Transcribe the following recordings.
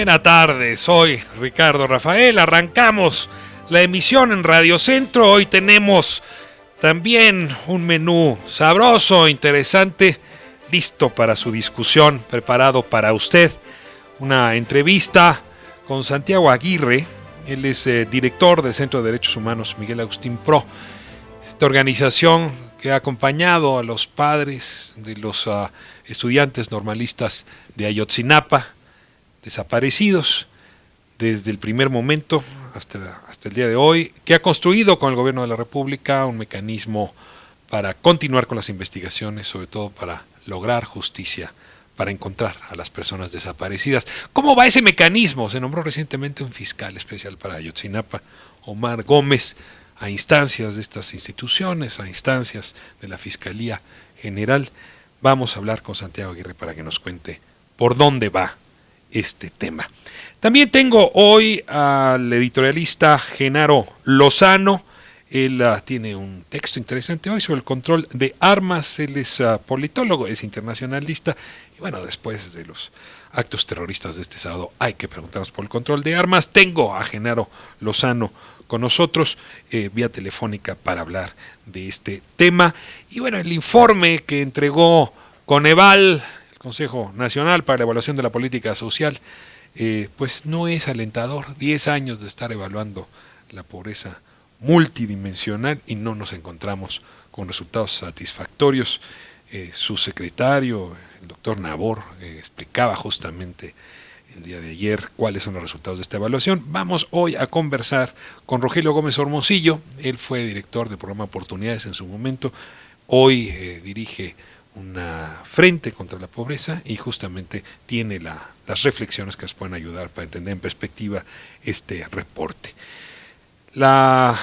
Buena tarde, soy Ricardo Rafael. Arrancamos la emisión en Radio Centro. Hoy tenemos también un menú sabroso, interesante, listo para su discusión, preparado para usted. Una entrevista con Santiago Aguirre. Él es director del Centro de Derechos Humanos Miguel Agustín Pro. Esta organización que ha acompañado a los padres de los estudiantes normalistas de Ayotzinapa, desaparecidos desde el primer momento hasta el día de hoy, que ha construido con el gobierno de la República un mecanismo para continuar con las investigaciones, sobre todo para lograr justicia, para encontrar a las personas desaparecidas. ¿Cómo va ese mecanismo? Se nombró recientemente un fiscal especial para Ayotzinapa, Omar Gómez, a instancias de estas instituciones, a instancias de la Fiscalía General. Vamos a hablar con Santiago Aguirre para que nos cuente por dónde va este tema. También tengo hoy al editorialista Genaro Lozano. Él tiene un texto interesante hoy sobre el control de armas. Él es politólogo, es internacionalista. Y bueno, después de los actos terroristas de este sábado, hay que preguntarnos por el control de armas. Tengo a Genaro Lozano con nosotros vía telefónica para hablar de este tema. Y bueno, el informe que entregó Coneval, el Consejo Nacional para la Evaluación de la Política Social, pues no es alentador. 10 años de estar evaluando la pobreza multidimensional y no nos encontramos con resultados satisfactorios. Su secretario, el doctor Nabor, explicaba justamente el día de ayer cuáles son los resultados de esta evaluación. Vamos hoy a conversar con Rogelio Gómez Hermosillo. Él fue director del programa Oportunidades en su momento. Hoy dirige una frente contra la pobreza y justamente tiene las reflexiones que nos pueden ayudar para entender en perspectiva este reporte. La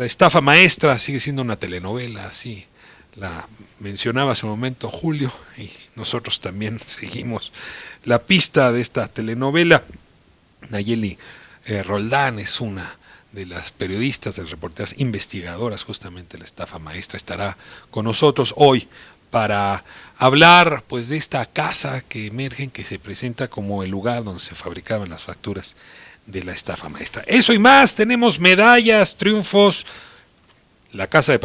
estafa maestra sigue siendo una telenovela, así la mencionaba hace un momento Julio, y nosotros también seguimos la pista de esta telenovela. Nayeli Roldán es una de las periodistas, de las reporteras investigadoras justamente de la estafa maestra. Estará con nosotros hoy para hablar pues de esta casa que emerge, que se presenta como el lugar donde se fabricaban las facturas de la estafa maestra. Eso y más, tenemos medallas, triunfos, la casa de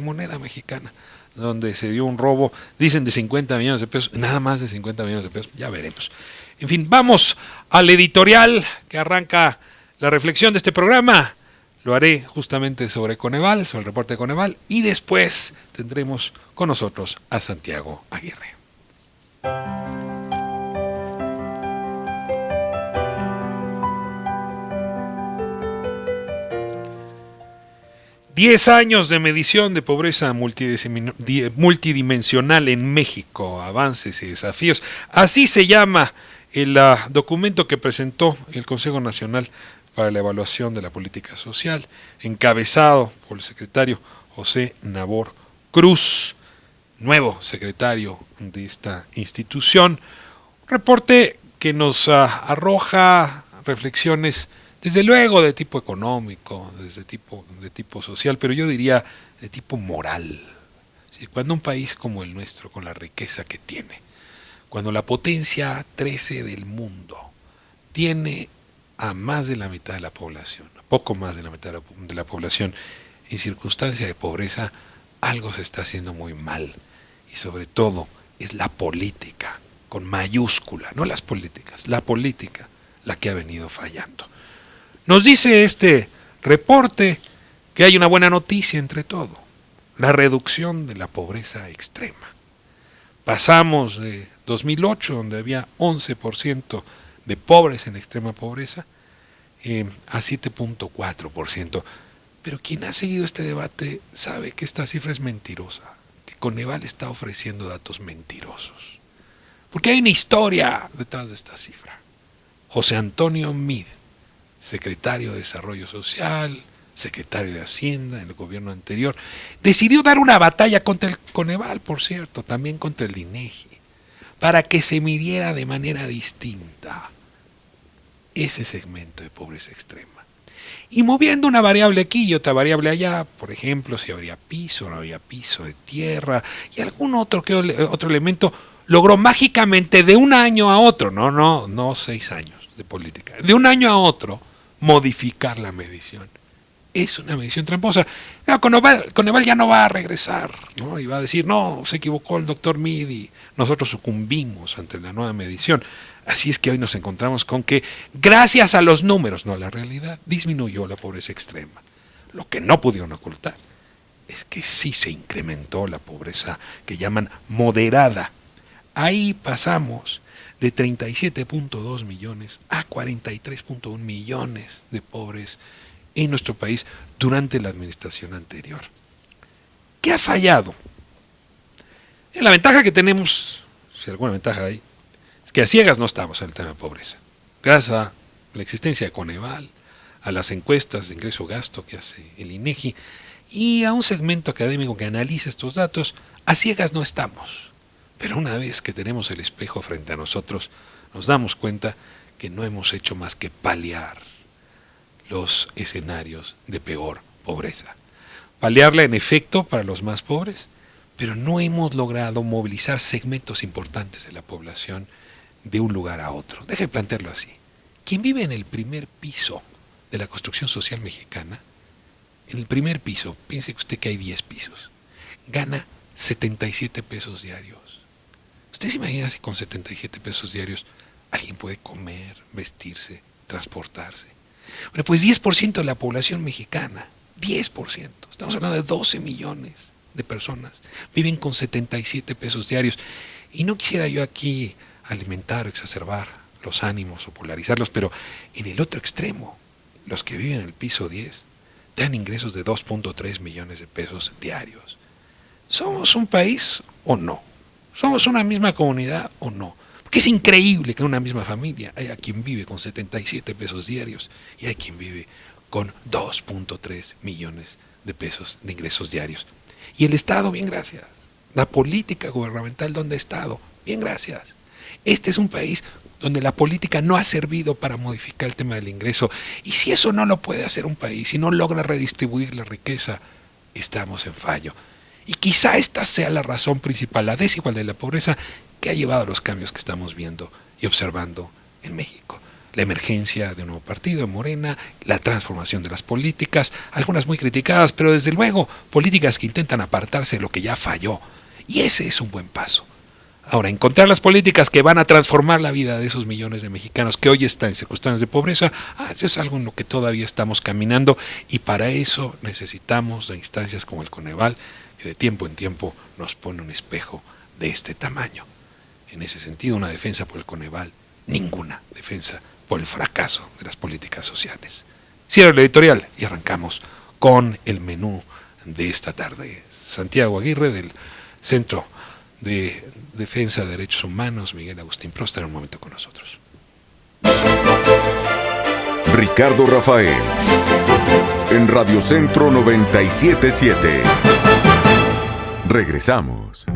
moneda mexicana, donde se dio un robo, dicen de 50 millones de pesos, nada más de 50 millones de pesos, ya veremos. En fin, vamos al editorial que arranca la reflexión de este programa. Lo haré justamente sobre Coneval, sobre el reporte de Coneval, y después tendremos con nosotros a Santiago Aguirre. 10 años de medición de pobreza multidimensional en México, avances y desafíos. Así se llama el documento que presentó el Consejo Nacional para la Evaluación de la Política Social, encabezado por el secretario José Nabor Cruz, nuevo secretario de esta institución. Un reporte que nos arroja reflexiones, desde luego de tipo económico, de tipo social, pero yo diría de tipo moral. ¿Sí? Cuando un país como el nuestro, con la riqueza que tiene, cuando la potencia 13 del mundo tiene a más de la mitad de la población, poco más de la mitad de la población, en circunstancia de pobreza, algo se está haciendo muy mal. Y sobre todo es la política, con mayúscula, no las políticas, la política, la que ha venido fallando. Nos dice este reporte que hay una buena noticia entre todo: la reducción de la pobreza extrema. Pasamos de 2008, donde había 11% de pobres en extrema pobreza, a 7.4%. Pero quien ha seguido este debate sabe que esta cifra es mentirosa, que Coneval está ofreciendo datos mentirosos. Porque hay una historia detrás de esta cifra. José Antonio Meade, secretario de Desarrollo Social, secretario de Hacienda en el gobierno anterior, decidió dar una batalla contra el Coneval, por cierto, también contra el INEGI, para que se midiera de manera distinta ese segmento de pobreza extrema. Y moviendo una variable aquí y otra variable allá, por ejemplo, si habría piso o no habría piso de tierra y algún otro elemento, logró mágicamente de un año a otro, no 6 años, de política. De un año a otro, modificar la medición. Es una medición tramposa. Coneval ya no va a regresar, ¿no? Y va a decir, no, se equivocó el doctor Meade y nosotros sucumbimos ante la nueva medición. Así es que hoy nos encontramos con que, gracias a los números, no la realidad, disminuyó la pobreza extrema. Lo que no pudieron ocultar es que sí se incrementó la pobreza que llaman moderada. Ahí pasamos de 37.2 millones a 43.1 millones de pobres en nuestro país durante la administración anterior. ¿Qué ha fallado? La ventaja que tenemos, si alguna ventaja hay, es que a ciegas no estamos en el tema de pobreza. Gracias a la existencia de Coneval, a las encuestas de ingreso-gasto que hace el INEGI y a un segmento académico que analiza estos datos, a ciegas no estamos. Pero una vez que tenemos el espejo frente a nosotros, nos damos cuenta que no hemos hecho más que paliar los escenarios de peor pobreza. Paliarla en efecto para los más pobres, pero no hemos logrado movilizar segmentos importantes de la población de un lugar a otro. Deje de plantearlo así. Quien vive en el primer piso de la construcción social mexicana, en el primer piso, piense usted que hay 10 pisos, gana 77 pesos diarios. ¿Usted se imagina si con 77 pesos diarios alguien puede comer, vestirse, transportarse? Bueno, pues 10% de la población mexicana, 10%, estamos hablando de 12 millones de personas, viven con 77 pesos diarios. Y no quisiera yo aquí alimentar o exacerbar los ánimos o polarizarlos, pero en el otro extremo, los que viven en el piso 10 dan ingresos de 2.3 millones de pesos diarios. ¿Somos un país o no? ¿Somos una misma comunidad o no? Porque es increíble que en una misma familia haya quien vive con 77 pesos diarios y hay quien vive con 2.3 millones de pesos de ingresos diarios. Y el Estado, bien gracias. La política gubernamental, ¿dónde ha estado? Bien gracias. Este es un país donde la política no ha servido para modificar el tema del ingreso. Y si eso no lo puede hacer un país, si no logra redistribuir la riqueza, estamos en fallo. Y quizá esta sea la razón principal, la desigualdad de la pobreza, que ha llevado a los cambios que estamos viendo y observando en México. La emergencia de un nuevo partido, Morena, la transformación de las políticas, algunas muy criticadas, pero desde luego políticas que intentan apartarse de lo que ya falló. Y ese es un buen paso. Ahora, encontrar las políticas que van a transformar la vida de esos millones de mexicanos que hoy están en circunstancias de pobreza, eso es algo en lo que todavía estamos caminando y para eso necesitamos de instancias como el Coneval, que de tiempo en tiempo nos pone un espejo de este tamaño. En ese sentido, una defensa por el Coneval, ninguna defensa por el fracaso de las políticas sociales. Cierro el editorial y arrancamos con el menú de esta tarde. Santiago Aguirre, del Centro de Defensa de Derechos Humanos, Miguel Agustín Prost, en un momento con nosotros. Ricardo Rafael, en Radio Centro 97.7. Regresamos.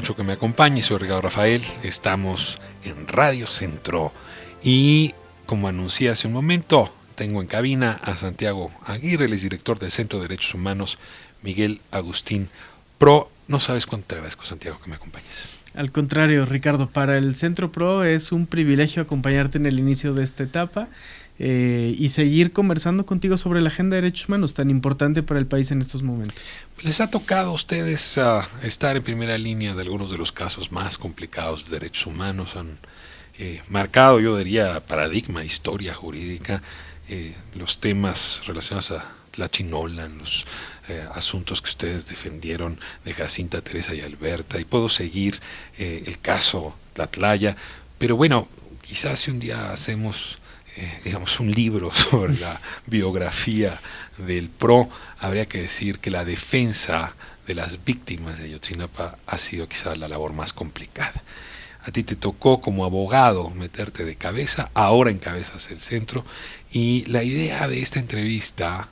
mucho que me acompañe. Soy Ricardo Rafael. Estamos en Radio Centro. Y como anuncié hace un momento, tengo en cabina a Santiago Aguirre, el director del Centro de Derechos Humanos, Miguel Agustín Pro. No sabes cuánto te agradezco, Santiago, que me acompañes. Al contrario, Ricardo, para el Centro Pro es un privilegio acompañarte en el inicio de esta etapa y seguir conversando contigo sobre la agenda de derechos humanos tan importante para el país en estos momentos. ¿Les ha tocado a ustedes estar en primera línea de algunos de los casos más complicados de derechos humanos? Han marcado, yo diría, paradigma, historia jurídica, los temas relacionados a la chinola, los asuntos que ustedes defendieron de Jacinta, Teresa y Alberta, y puedo seguir el caso Tlatlaya, pero bueno, quizás si un día hacemos digamos un libro sobre la biografía del PRO, habría que decir que la defensa de las víctimas de Ayotzinapa ha sido quizás la labor más complicada. A ti te tocó como abogado meterte de cabeza, ahora encabezas el centro, y la idea de esta entrevista,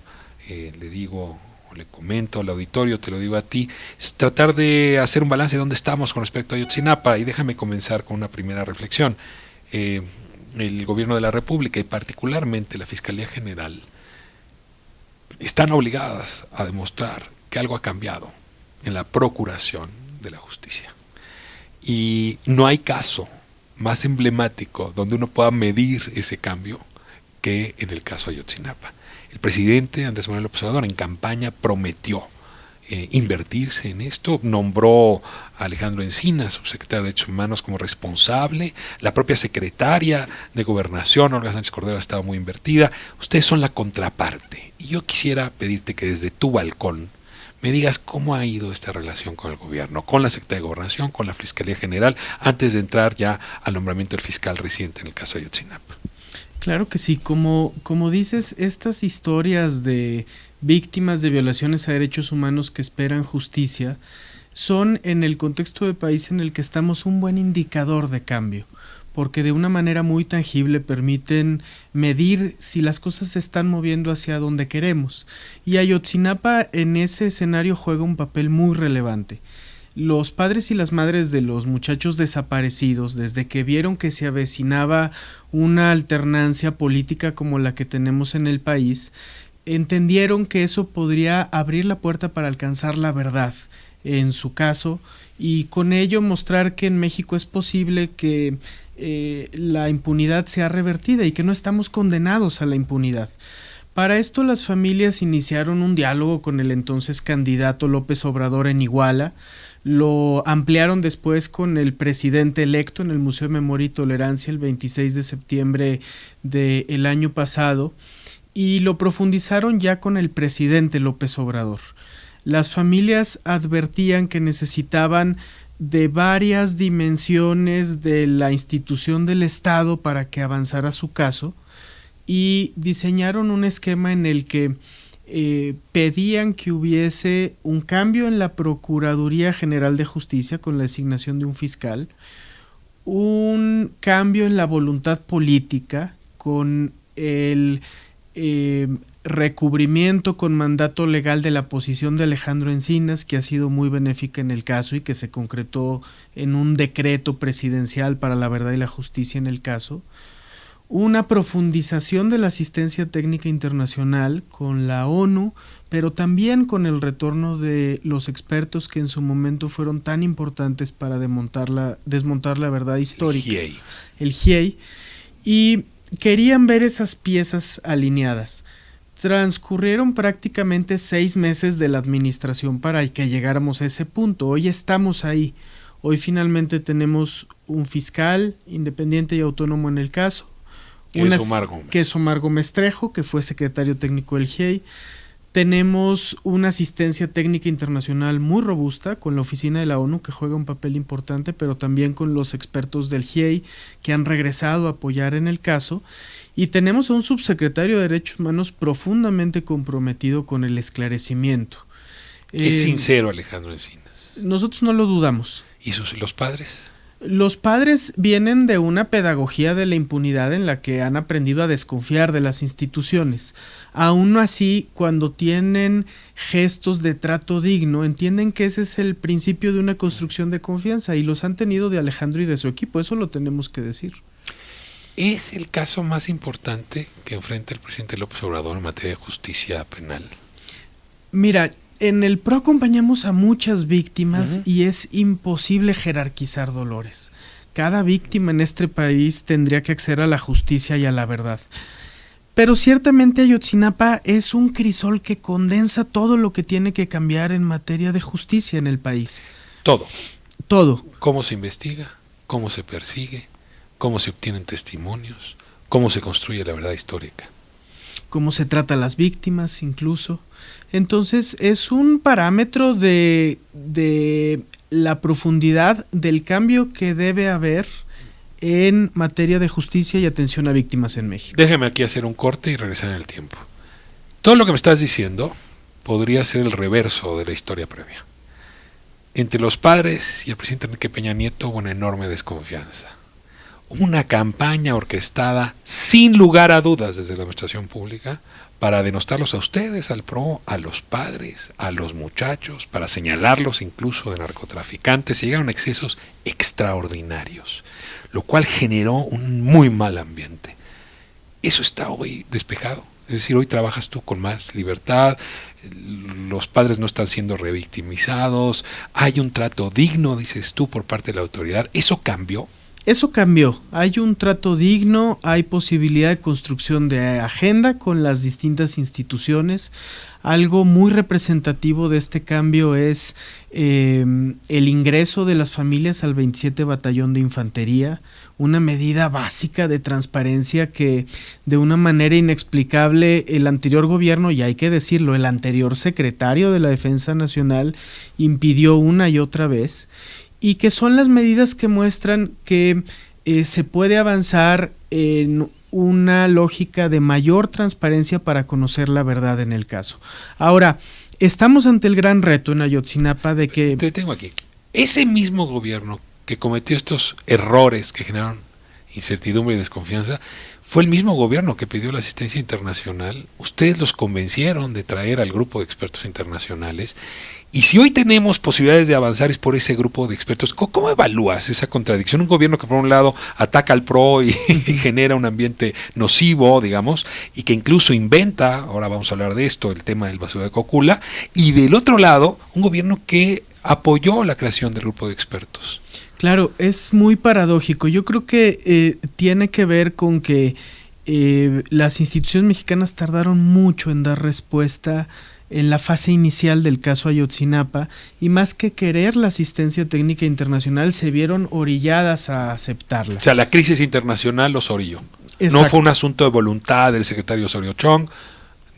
le digo, le comento al auditorio, te lo digo a ti, es tratar de hacer un balance de dónde estamos con respecto a Ayotzinapa, y déjame comenzar con una primera reflexión. El gobierno de la República y particularmente la Fiscalía General están obligadas a demostrar que algo ha cambiado en la procuración de la justicia. Y no hay caso más emblemático donde uno pueda medir ese cambio que en el caso Ayotzinapa. El presidente Andrés Manuel López Obrador en campaña prometió invertirse en esto, nombró a Alejandro Encinas, subsecretario de Derechos Humanos, como responsable, la propia secretaria de Gobernación, Olga Sánchez Cordero, ha estado muy invertida. Ustedes son la contraparte, y yo quisiera pedirte que desde tu balcón me digas cómo ha ido esta relación con el gobierno, con la Secretaría de Gobernación, con la Fiscalía General, antes de entrar ya al nombramiento del fiscal reciente en el caso de Ayotzinapa. Claro que sí, como dices, estas historias de víctimas de violaciones a derechos humanos que esperan justicia son, en el contexto de país en el que estamos, un buen indicador de cambio, porque de una manera muy tangible permiten medir si las cosas se están moviendo hacia donde queremos. Y Ayotzinapa en ese escenario juega un papel muy relevante. Los padres y las madres de los muchachos desaparecidos, desde que vieron que se avecinaba una alternancia política como la que tenemos en el país, entendieron que eso podría abrir la puerta para alcanzar la verdad en su caso, y con ello mostrar que en México es posible que la impunidad sea revertida y que no estamos condenados a la impunidad. Para esto las familias iniciaron un diálogo con el entonces candidato López Obrador en Iguala, lo ampliaron después con el presidente electo en el Museo de Memoria y Tolerancia el 26 de septiembre del año pasado, y lo profundizaron ya con el presidente López Obrador. Las familias advertían que necesitaban de varias dimensiones de la institución del Estado para que avanzara su caso, y diseñaron un esquema en el que pedían que hubiese un cambio en la Procuraduría General de Justicia con la designación de un fiscal, un cambio en la voluntad política con el recubrimiento con mandato legal de la posición de Alejandro Encinas, que ha sido muy benéfica en el caso y que se concretó en un decreto presidencial para la verdad y la justicia en el caso, una profundización de la asistencia técnica internacional con la ONU, pero también con el retorno de los expertos que en su momento fueron tan importantes para desmontar la verdad histórica, el GIEI, y querían ver esas piezas alineadas. Transcurrieron prácticamente 6 meses de la administración para que llegáramos a ese punto. Hoy estamos ahí. Hoy finalmente tenemos un fiscal independiente y autónomo en el caso, que es Omar Gómez Trejo, que fue secretario técnico del GIEI. Tenemos una asistencia técnica internacional muy robusta con la oficina de la ONU, que juega un papel importante, pero también con los expertos del GIEI que han regresado a apoyar en el caso. Y tenemos a un subsecretario de Derechos Humanos profundamente comprometido con el esclarecimiento. Es sincero Alejandro Encinas. Nosotros no lo dudamos. ¿Y los padres? Los padres vienen de una pedagogía de la impunidad en la que han aprendido a desconfiar de las instituciones. Aún así, cuando tienen gestos de trato digno, entienden que ese es el principio de una construcción de confianza y los han tenido de Alejandro y de su equipo, eso lo tenemos que decir. ¿Es el caso más importante que enfrenta el presidente López Obrador en materia de justicia penal? Mira, en el PRO acompañamos a muchas víctimas y es imposible jerarquizar dolores. Cada víctima en este país tendría que acceder a la justicia y a la verdad. Pero ciertamente Ayotzinapa es un crisol que condensa todo lo que tiene que cambiar en materia de justicia en el país. Todo. Todo. ¿Cómo se investiga? ¿Cómo se persigue? ¿Cómo se obtienen testimonios? ¿Cómo se construye la verdad histórica? Cómo se trata a las víctimas incluso. Entonces es un parámetro de la profundidad del cambio que debe haber en materia de justicia y atención a víctimas en México. Déjeme aquí hacer un corte y regresar en el tiempo. Todo lo que me estás diciendo podría ser el reverso de la historia previa. Entre los padres y el presidente Enrique Peña Nieto hubo una enorme desconfianza. Una campaña orquestada sin lugar a dudas desde la administración pública para denostarlos a ustedes, al PRO, a los padres, a los muchachos, para señalarlos incluso de narcotraficantes. Se llegaron a excesos extraordinarios, lo cual generó un muy mal ambiente. Eso está hoy despejado. Es decir, hoy trabajas tú con más libertad, los padres no están siendo revictimizados, hay un trato digno, dices tú, por parte de la autoridad. ¿Eso cambió? Eso cambió, hay un trato digno, hay posibilidad de construcción de agenda con las distintas instituciones. Algo muy representativo de este cambio es el ingreso de las familias al 27 Batallón de Infantería, una medida básica de transparencia que de una manera inexplicable el anterior gobierno, y hay que decirlo, el anterior secretario de la Defensa Nacional impidió una y otra vez. Y que son las medidas que muestran que se puede avanzar en una lógica de mayor transparencia para conocer la verdad en el caso. Ahora, estamos ante el gran reto en Ayotzinapa de que... Te tengo aquí. Ese mismo gobierno que cometió estos errores que generaron incertidumbre y desconfianza, fue el mismo gobierno que pidió la asistencia internacional. Ustedes los convencieron de traer al grupo de expertos internacionales. Y si hoy tenemos posibilidades de avanzar es por ese grupo de expertos. ¿Cómo evalúas esa contradicción? Un gobierno que por un lado ataca al PRO y genera un ambiente nocivo, digamos, y que incluso inventa, ahora vamos a hablar de esto, el tema del basurero de Cocula, y del otro lado, un gobierno que apoyó la creación del grupo de expertos. Claro, es muy paradójico. Yo creo que tiene que ver con que las instituciones mexicanas tardaron mucho en dar respuesta en la fase inicial del caso Ayotzinapa, y más que querer la asistencia técnica internacional, se vieron orilladas a aceptarla. O sea, la crisis internacional los orilló. Exacto. No fue un asunto de voluntad del secretario Osorio Chong,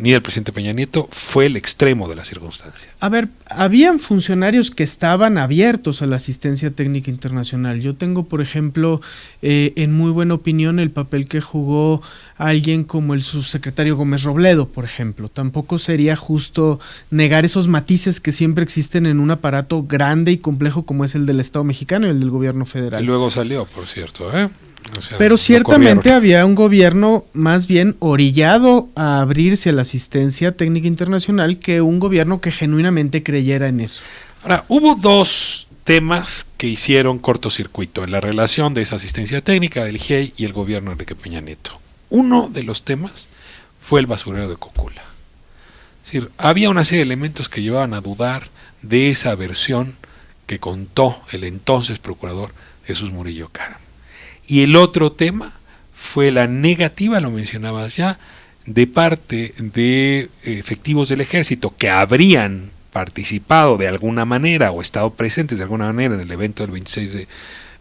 ni del presidente Peña Nieto, fue el extremo de la circunstancia. A ver, habían funcionarios que estaban abiertos a la asistencia técnica internacional. Yo tengo, por ejemplo, en muy buena opinión el papel que jugó alguien como el subsecretario Gómez Robledo, por ejemplo. Tampoco sería justo negar esos matices que siempre existen en un aparato grande y complejo como es el del Estado mexicano y el del gobierno federal. Y luego salió, por cierto, O sea, pero ciertamente había un gobierno más bien orillado a abrirse a la asistencia técnica internacional que un gobierno que genuinamente creyera en eso. Ahora, hubo dos temas que hicieron cortocircuito en la relación de esa asistencia técnica del GIEI y el gobierno de Enrique Peña Nieto. Uno de los temas fue el basurero de Cocula. Es decir, había una serie de elementos que llevaban a dudar de esa versión que contó el entonces procurador Jesús Murillo Caram. Y el otro tema fue la negativa, lo mencionabas ya, de parte de efectivos del ejército que habrían participado de alguna manera o estado presentes de alguna manera en el evento del 26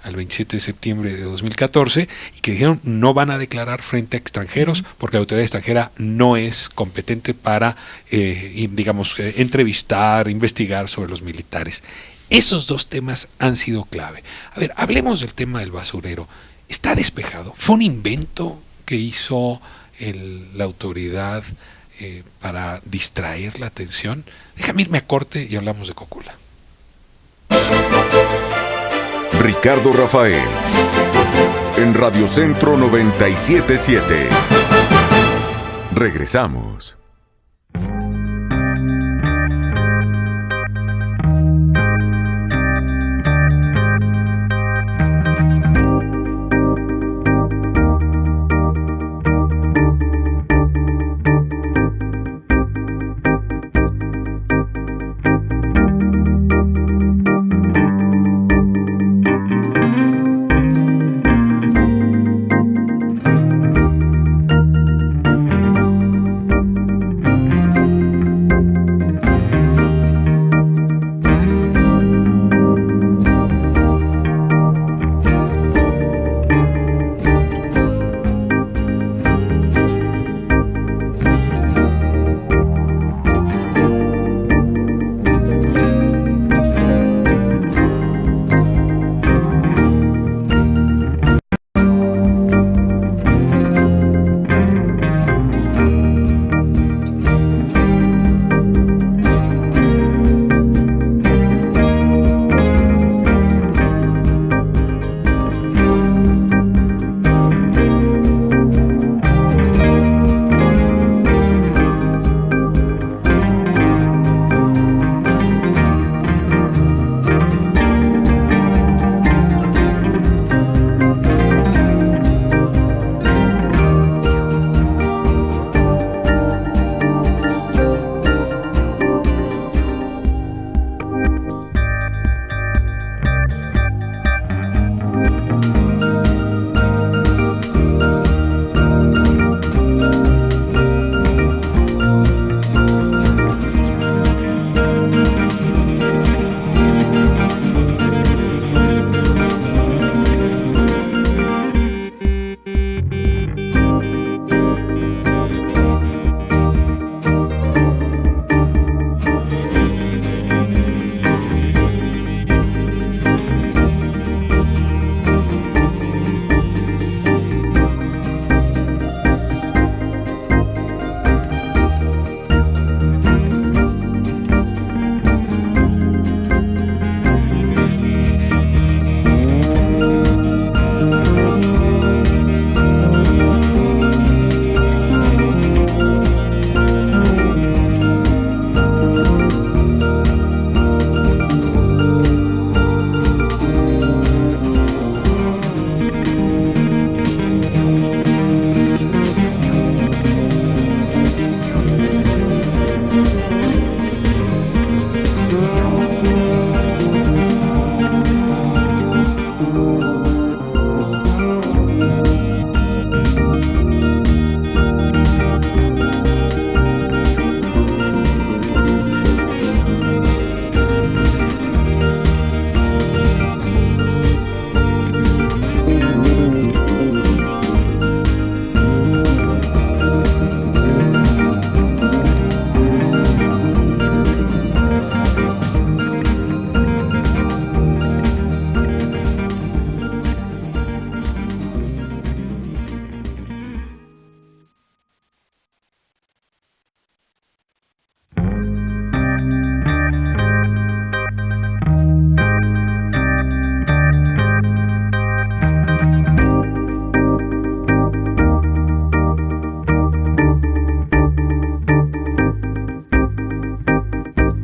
al 27 de septiembre de 2014 y que dijeron no van a declarar frente a extranjeros porque la autoridad extranjera no es competente para, entrevistar, investigar sobre los militares. Esos dos temas han sido clave. A ver, hablemos del tema del basurero. ¿Está despejado? ¿Fue un invento que hizo la autoridad para distraer la atención? Déjame irme a corte y hablamos de Cocula. Ricardo Rafael. En Radio Centro 97.7. Regresamos.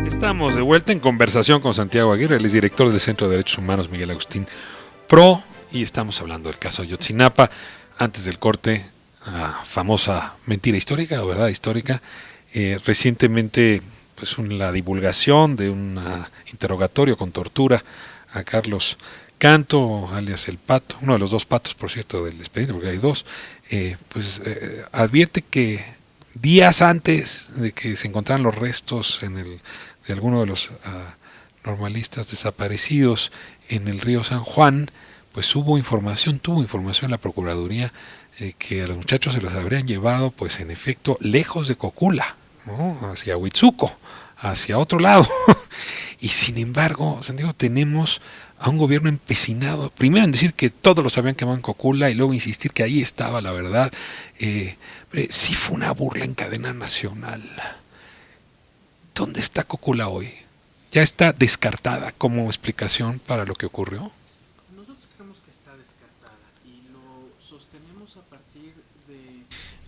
Estamos de vuelta en conversación con Santiago Aguirre, él es director del Centro de Derechos Humanos Miguel Agustín Pro, y estamos hablando del caso Ayotzinapa. Antes del corte, famosa mentira histórica o verdad histórica. Recientemente, pues la divulgación de un interrogatorio con tortura a Carlos Canto, alias el Pato, uno de los dos patos, por cierto, del expediente, porque hay dos, advierte que días antes de que se encontraran los restos de alguno de los normalistas desaparecidos en el río San Juan, pues tuvo información la Procuraduría que a los muchachos se los habrían llevado, pues en efecto, lejos de Cocula, ¿no? Hacia Huitzuco, hacia otro lado. Y sin embargo, Santiago, tenemos a un gobierno empecinado, primero en decir que todos los habían quemado en Cocula y luego insistir que ahí estaba la verdad. Sí fue una burla en cadena nacional. ¿Dónde está Cocula hoy? ¿Ya está descartada como explicación para lo que ocurrió?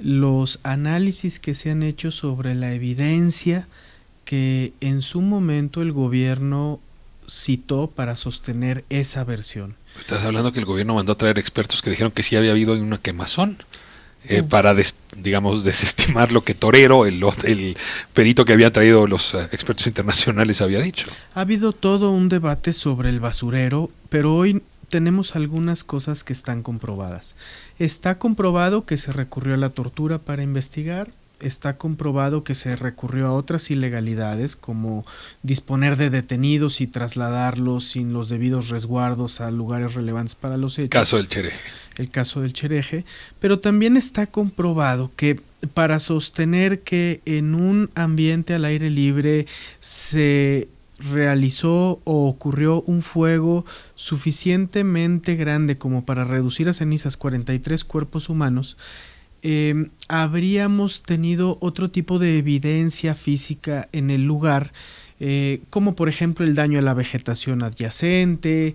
los análisis que se han hecho sobre la evidencia que en su momento el gobierno citó para sostener esa versión. Estás hablando que el gobierno mandó a traer expertos que dijeron que sí había habido una quemazón para, desestimar lo que Torero, el perito que habían traído los expertos internacionales, había dicho. Ha habido todo un debate sobre el basurero, pero hoy tenemos algunas cosas que están comprobadas. Está comprobado que se recurrió a la tortura para investigar. Está comprobado que se recurrió a otras ilegalidades como disponer de detenidos y trasladarlos sin los debidos resguardos a lugares relevantes para los hechos. El caso del Chereje. Pero también está comprobado que para sostener que en un ambiente al aire libre se realizó o ocurrió un fuego suficientemente grande como para reducir a cenizas 43 cuerpos humanos, habríamos tenido otro tipo de evidencia física en el lugar, como por ejemplo el daño a la vegetación adyacente,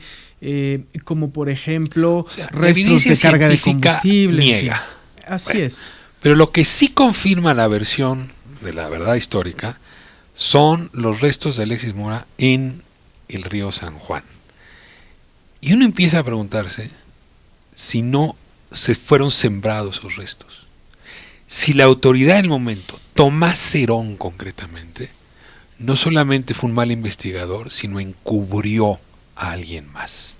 como por ejemplo restos de carga de combustible. Niega. Así es. Pero lo que sí confirma la versión de la verdad histórica son los restos de Alexis Mora en el río San Juan. Y uno empieza a preguntarse si no se fueron sembrados esos restos. Si la autoridad del momento, Tomás Cerón concretamente, no solamente fue un mal investigador, sino encubrió a alguien más.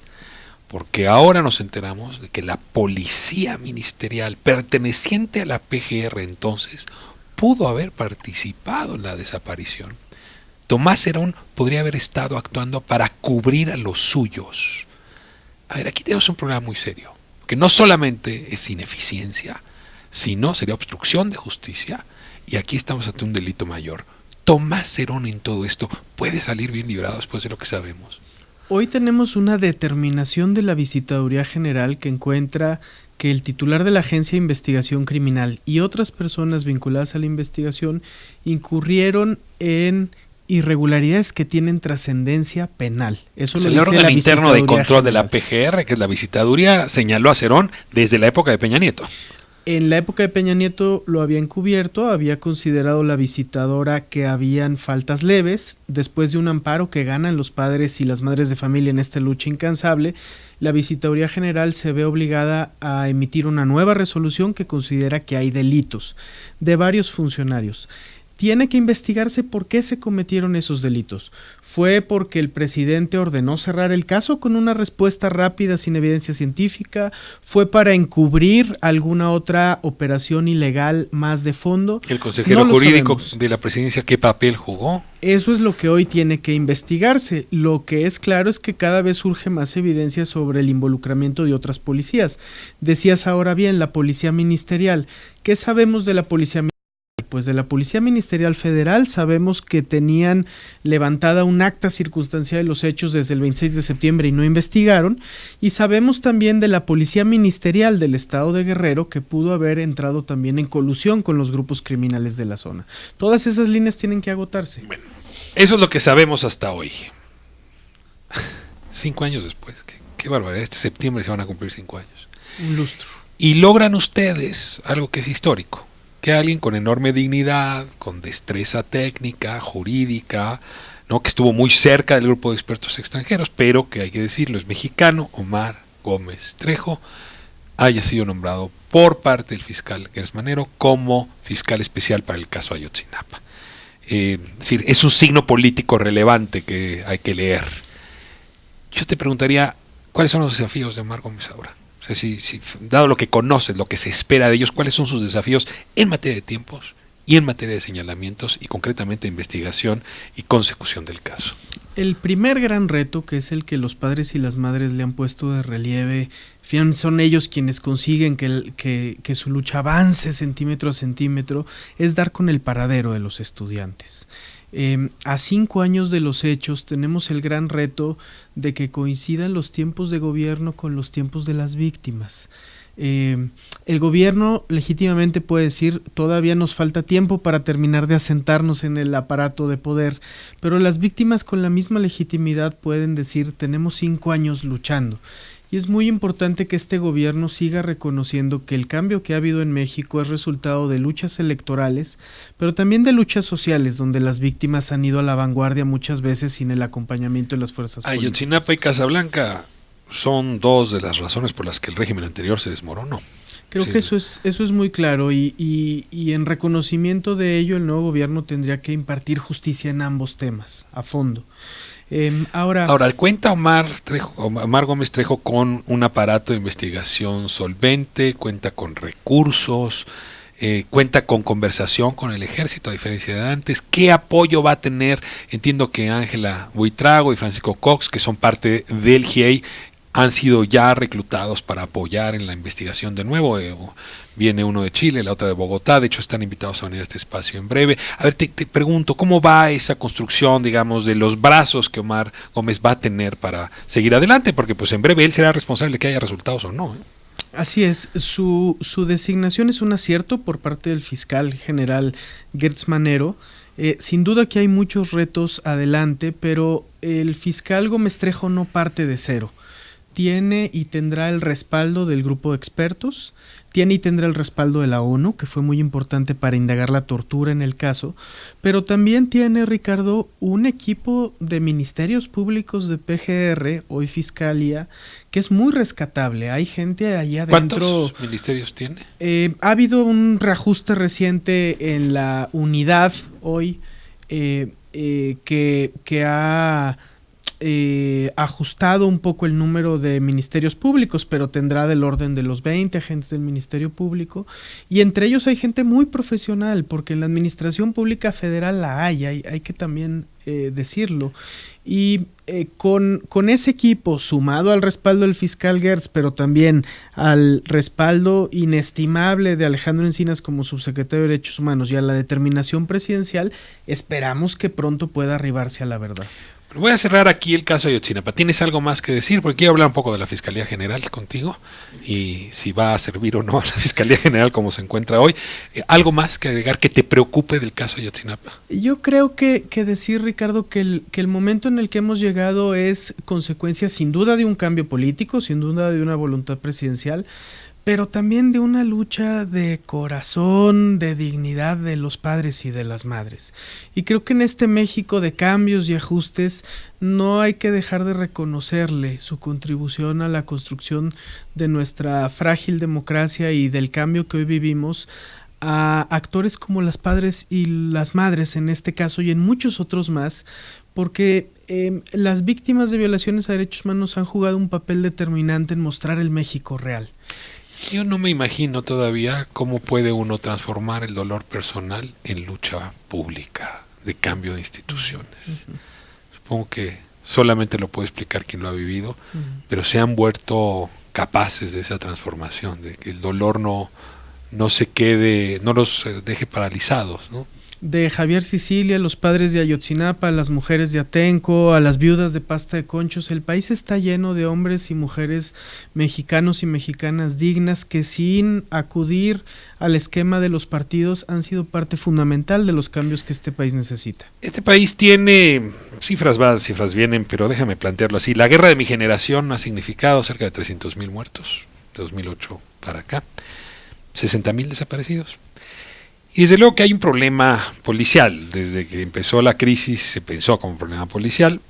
Porque ahora nos enteramos de que la policía ministerial perteneciente a la PGR entonces pudo haber participado en la desaparición. Tomás Cerón podría haber estado actuando para cubrir a los suyos. A ver, aquí tenemos un problema muy serio, que no solamente es ineficiencia, sino sería obstrucción de justicia, y aquí estamos ante un delito mayor. Tomás Cerón en todo esto puede salir bien librado después de lo que sabemos. Hoy tenemos una determinación de la Visitaduría General que encuentra que el titular de la Agencia de Investigación Criminal y otras personas vinculadas a la investigación incurrieron en irregularidades que tienen trascendencia penal. Eso lo dice el órgano interno de control General de la PGR, que es la Visitaduría, señaló a Cerón desde la época de Peña Nieto. En la época de Peña Nieto lo había encubierto, había considerado la visitadora que habían faltas leves. Después de un amparo que ganan los padres y las madres de familia en esta lucha incansable, la Visitaduría General se ve obligada a emitir una nueva resolución que considera que hay delitos de varios funcionarios. Tiene que investigarse por qué se cometieron esos delitos. ¿Fue porque el presidente ordenó cerrar el caso con una respuesta rápida sin evidencia científica? ¿Fue para encubrir alguna otra operación ilegal más de fondo? ¿El consejero jurídico de la presidencia qué papel jugó? Eso es lo que hoy tiene que investigarse. Lo que es claro es que cada vez surge más evidencia sobre el involucramiento de otras policías. Decías ahora bien, la policía ministerial. ¿Qué sabemos de la policía ministerial? Pues de la Policía Ministerial Federal sabemos que tenían levantada un acta circunstancial de los hechos desde el 26 de septiembre y no investigaron, y sabemos también de la Policía Ministerial del Estado de Guerrero que pudo haber entrado también en colusión con los grupos criminales de la zona. Todas esas líneas tienen que agotarse. Bueno, eso es lo que sabemos hasta hoy. 5 años después, qué barbaridad, este septiembre se van a cumplir 5 años. Un lustro. Y logran ustedes algo que es histórico, que alguien con enorme dignidad, con destreza técnica, jurídica, ¿no?, que estuvo muy cerca del grupo de expertos extranjeros, pero que hay que decirlo, es mexicano, Omar Gómez Trejo, haya sido nombrado por parte del fiscal Gersmanero como fiscal especial para el caso Ayotzinapa. Es decir, es un signo político relevante que hay que leer. Yo te preguntaría, ¿cuáles son los desafíos de Omar Gómez ahora? O sea, dado lo que conoces, lo que se espera de ellos, ¿cuáles son sus desafíos en materia de tiempos y en materia de señalamientos y concretamente investigación y consecución del caso? El primer gran reto, que es el que los padres y las madres le han puesto de relieve, son ellos quienes consiguen que su lucha avance centímetro a centímetro, es dar con el paradero de los estudiantes. A 5 años de los hechos tenemos el gran reto de que coincidan los tiempos de gobierno con los tiempos de las víctimas. El gobierno legítimamente puede decir todavía nos falta tiempo para terminar de asentarnos en el aparato de poder, pero las víctimas con la misma legitimidad pueden decir tenemos 5 años luchando. y es muy importante que este gobierno siga reconociendo que el cambio que ha habido en México es resultado de luchas electorales, pero también de luchas sociales, donde las víctimas han ido a la vanguardia muchas veces sin el acompañamiento de las fuerzas políticas. Ayotzinapa y Casablanca son dos de las razones por las que el régimen anterior se desmoronó. Creo que eso es muy claro y en reconocimiento de ello el nuevo gobierno tendría que impartir justicia en ambos temas, a fondo. Ahora, cuenta Omar Gómez Trejo con un aparato de investigación solvente, cuenta con recursos, cuenta con conversación con el ejército, a diferencia de antes. ¿Qué apoyo va a tener? Entiendo que Ángela Buitrago y Francisco Cox, que son parte del GIEI, han sido ya reclutados para apoyar en la investigación de nuevo. Viene uno de Chile, la otra de Bogotá, de hecho están invitados a venir a este espacio en breve. A ver, te pregunto, ¿cómo va esa construcción, digamos, de los brazos que Omar Gómez va a tener para seguir adelante? Porque pues en breve él será responsable de que haya resultados o no, ¿eh? Así es, su designación es un acierto por parte del fiscal general Gertz Manero. Sin duda que hay muchos retos adelante, pero el fiscal Gómez Trejo no parte de cero. Tiene y tendrá el respaldo del grupo de expertos, tiene y tendrá el respaldo de la ONU, que fue muy importante para indagar la tortura en el caso, pero también tiene, Ricardo, un equipo de ministerios públicos de PGR, hoy Fiscalía, que es muy rescatable. Hay gente allí adentro. ¿Cuántos ministerios tiene? Ha habido un reajuste reciente en la unidad hoy que ha ajustado un poco el número de ministerios públicos, pero tendrá del orden de los 20 agentes del Ministerio Público, y entre ellos hay gente muy profesional, porque en la administración pública federal la hay que también decirlo, y con ese equipo, sumado al respaldo del fiscal Gertz, pero también al respaldo inestimable de Alejandro Encinas como subsecretario de Derechos Humanos y a la determinación presidencial, esperamos que pronto pueda arribarse a la verdad. Voy a cerrar aquí el caso de Ayotzinapa. ¿Tienes algo más que decir? Porque quiero hablar un poco de la Fiscalía General contigo y si va a servir o no a la Fiscalía General como se encuentra hoy. ¿Algo más que agregar que te preocupe del caso de Ayotzinapa? Yo creo que decir, Ricardo, que el momento en el que hemos llegado es consecuencia sin duda de un cambio político, sin duda de una voluntad presidencial, pero también de una lucha de corazón, de dignidad de los padres y de las madres. Y creo que en este México de cambios y ajustes no hay que dejar de reconocerle su contribución a la construcción de nuestra frágil democracia y del cambio que hoy vivimos, a actores como las padres y las madres en este caso y en muchos otros más, porque las víctimas de violaciones a derechos humanos han jugado un papel determinante en mostrar el México real. Yo no me imagino todavía cómo puede uno transformar el dolor personal en lucha pública de cambio de instituciones. Supongo que solamente lo puede explicar quien lo ha vivido, pero se han vuelto capaces de esa transformación, de que el dolor no se quede, no los deje paralizados, ¿no? De Javier Sicilia, los padres de Ayotzinapa, a las mujeres de Atenco, a las viudas de Pasta de Conchos, el país está lleno de hombres y mujeres mexicanos y mexicanas dignas que sin acudir al esquema de los partidos han sido parte fundamental de los cambios que este país necesita. Este país tiene cifras van, cifras vienen, pero déjame plantearlo así. La guerra de mi generación ha significado cerca de 300,000 muertos, de 2008 para acá, 60,000 desaparecidos. Y desde luego que hay un problema policial. Desde que empezó la crisis se pensó como un problema policial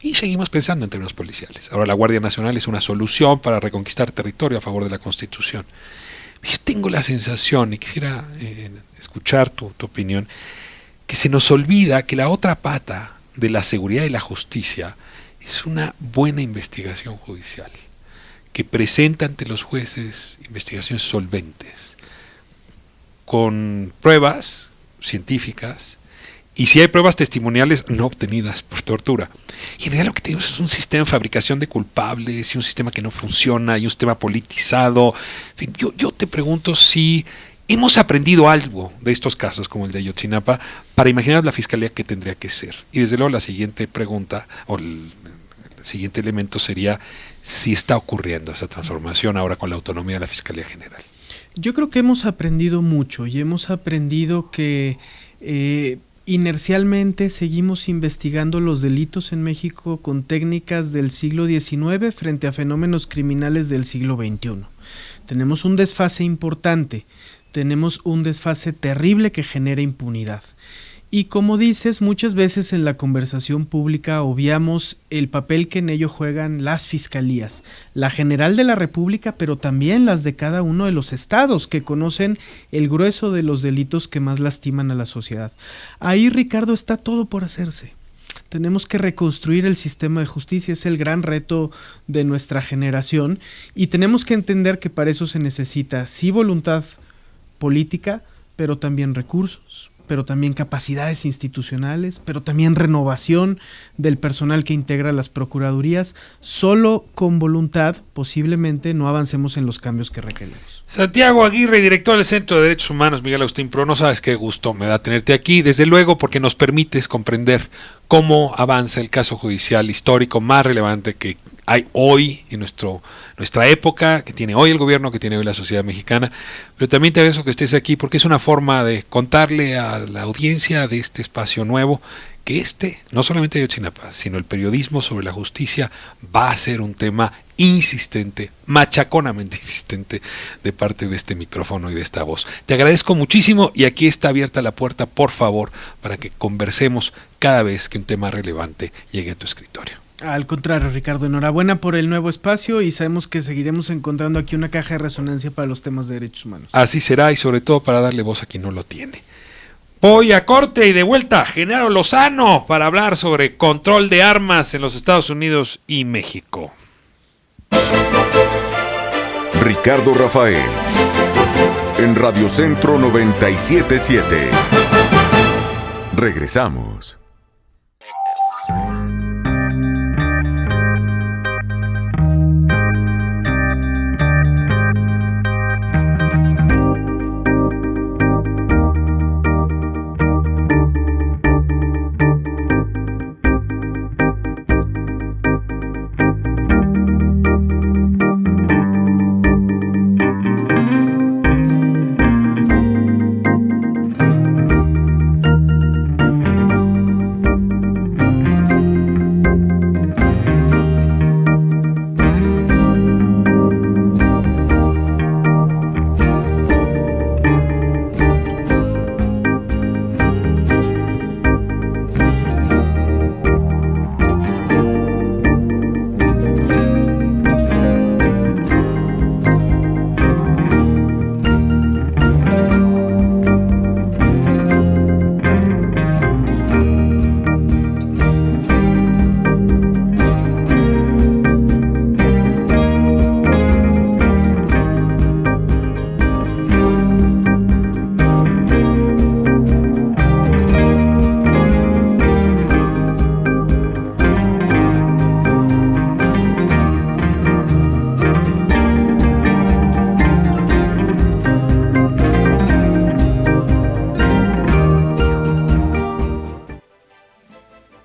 y seguimos pensando en términos policiales. Ahora la Guardia Nacional es una solución para reconquistar territorio a favor de la Constitución. Yo tengo la sensación, y quisiera escuchar tu opinión, que se nos olvida que la otra pata de la seguridad y la justicia es una buena investigación judicial, que presenta ante los jueces investigaciones solventes, con pruebas científicas, y si hay pruebas testimoniales no obtenidas por tortura. Y en realidad lo que tenemos es un sistema de fabricación de culpables, y un sistema que no funciona, y un sistema politizado. En fin, yo te pregunto si hemos aprendido algo de estos casos, como el de Ayotzinapa, para imaginar la fiscalía que tendría que ser. Y desde luego la siguiente pregunta, o el siguiente elemento sería si está ocurriendo esa transformación ahora con la autonomía de la Fiscalía General. Yo creo que hemos aprendido mucho y hemos aprendido que inercialmente seguimos investigando los delitos en México con técnicas del siglo XIX frente a fenómenos criminales del siglo XXI. Tenemos un desfase importante, tenemos un desfase terrible que genera impunidad. Y como dices, muchas veces en la conversación pública obviamos el papel que en ello juegan las fiscalías, la General de la República, pero también las de cada uno de los estados que conocen el grueso de los delitos que más lastiman a la sociedad. Ahí, Ricardo, está todo por hacerse. Tenemos que reconstruir el sistema de justicia, es el gran reto de nuestra generación y tenemos que entender que para eso se necesita sí voluntad política, pero también recursos, pero también capacidades institucionales, pero también renovación del personal que integra las procuradurías. Solo con voluntad posiblemente no avancemos en los cambios que requerimos. Santiago Aguirre, director del Centro de Derechos Humanos Miguel Agustín Pro, no sabes qué gusto me da tenerte aquí, desde luego porque nos permites comprender cómo avanza el caso judicial histórico más relevante que hay hoy en nuestra época, que tiene hoy el gobierno, que tiene hoy la sociedad mexicana, pero también te agradezco que estés aquí porque es una forma de contarle a la audiencia de este espacio nuevo que no solamente Ayotzinapa, sino el periodismo sobre la justicia va a ser un tema insistente, machaconamente insistente de parte de este micrófono y de esta voz. Te agradezco muchísimo y aquí está abierta la puerta, por favor, para que conversemos cada vez que un tema relevante llegue a tu escritorio. Al contrario, Ricardo, enhorabuena por el nuevo espacio y sabemos que seguiremos encontrando aquí una caja de resonancia para los temas de derechos humanos. Así será y sobre todo para darle voz a quien no lo tiene. Voy a corte y de vuelta, Genaro Lozano, para hablar sobre control de armas en los Estados Unidos y México. Ricardo Rafael, en Radio Centro 97.7. Regresamos.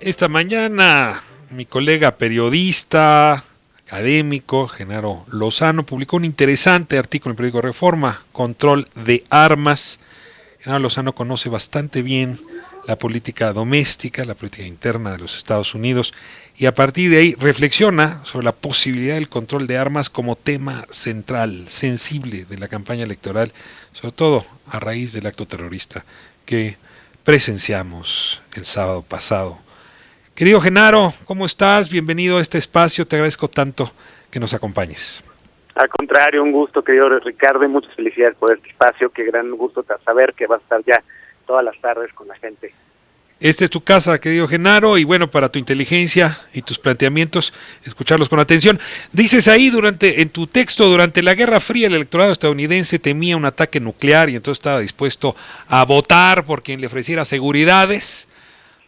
Esta mañana mi colega periodista, académico, Genaro Lozano, publicó un interesante artículo en el periódico Reforma, Control de Armas. Genaro Lozano conoce bastante bien la política doméstica, la política interna de los Estados Unidos, y a partir de ahí reflexiona sobre la posibilidad del control de armas como tema central, sensible de la campaña electoral, sobre todo a raíz del acto terrorista que presenciamos el sábado pasado. Querido Genaro, ¿cómo estás? Bienvenido a este espacio, te agradezco tanto que nos acompañes. Al contrario, un gusto, querido Ricardo, y muchas felicidades por este espacio, qué gran gusto saber que vas a estar ya todas las tardes con la gente. Esta es tu casa, querido Genaro, y bueno, para tu inteligencia y tus planteamientos, escucharlos con atención. Dices ahí en tu texto, durante la Guerra Fría el electorado estadounidense temía un ataque nuclear y entonces estaba dispuesto a votar por quien le ofreciera seguridades.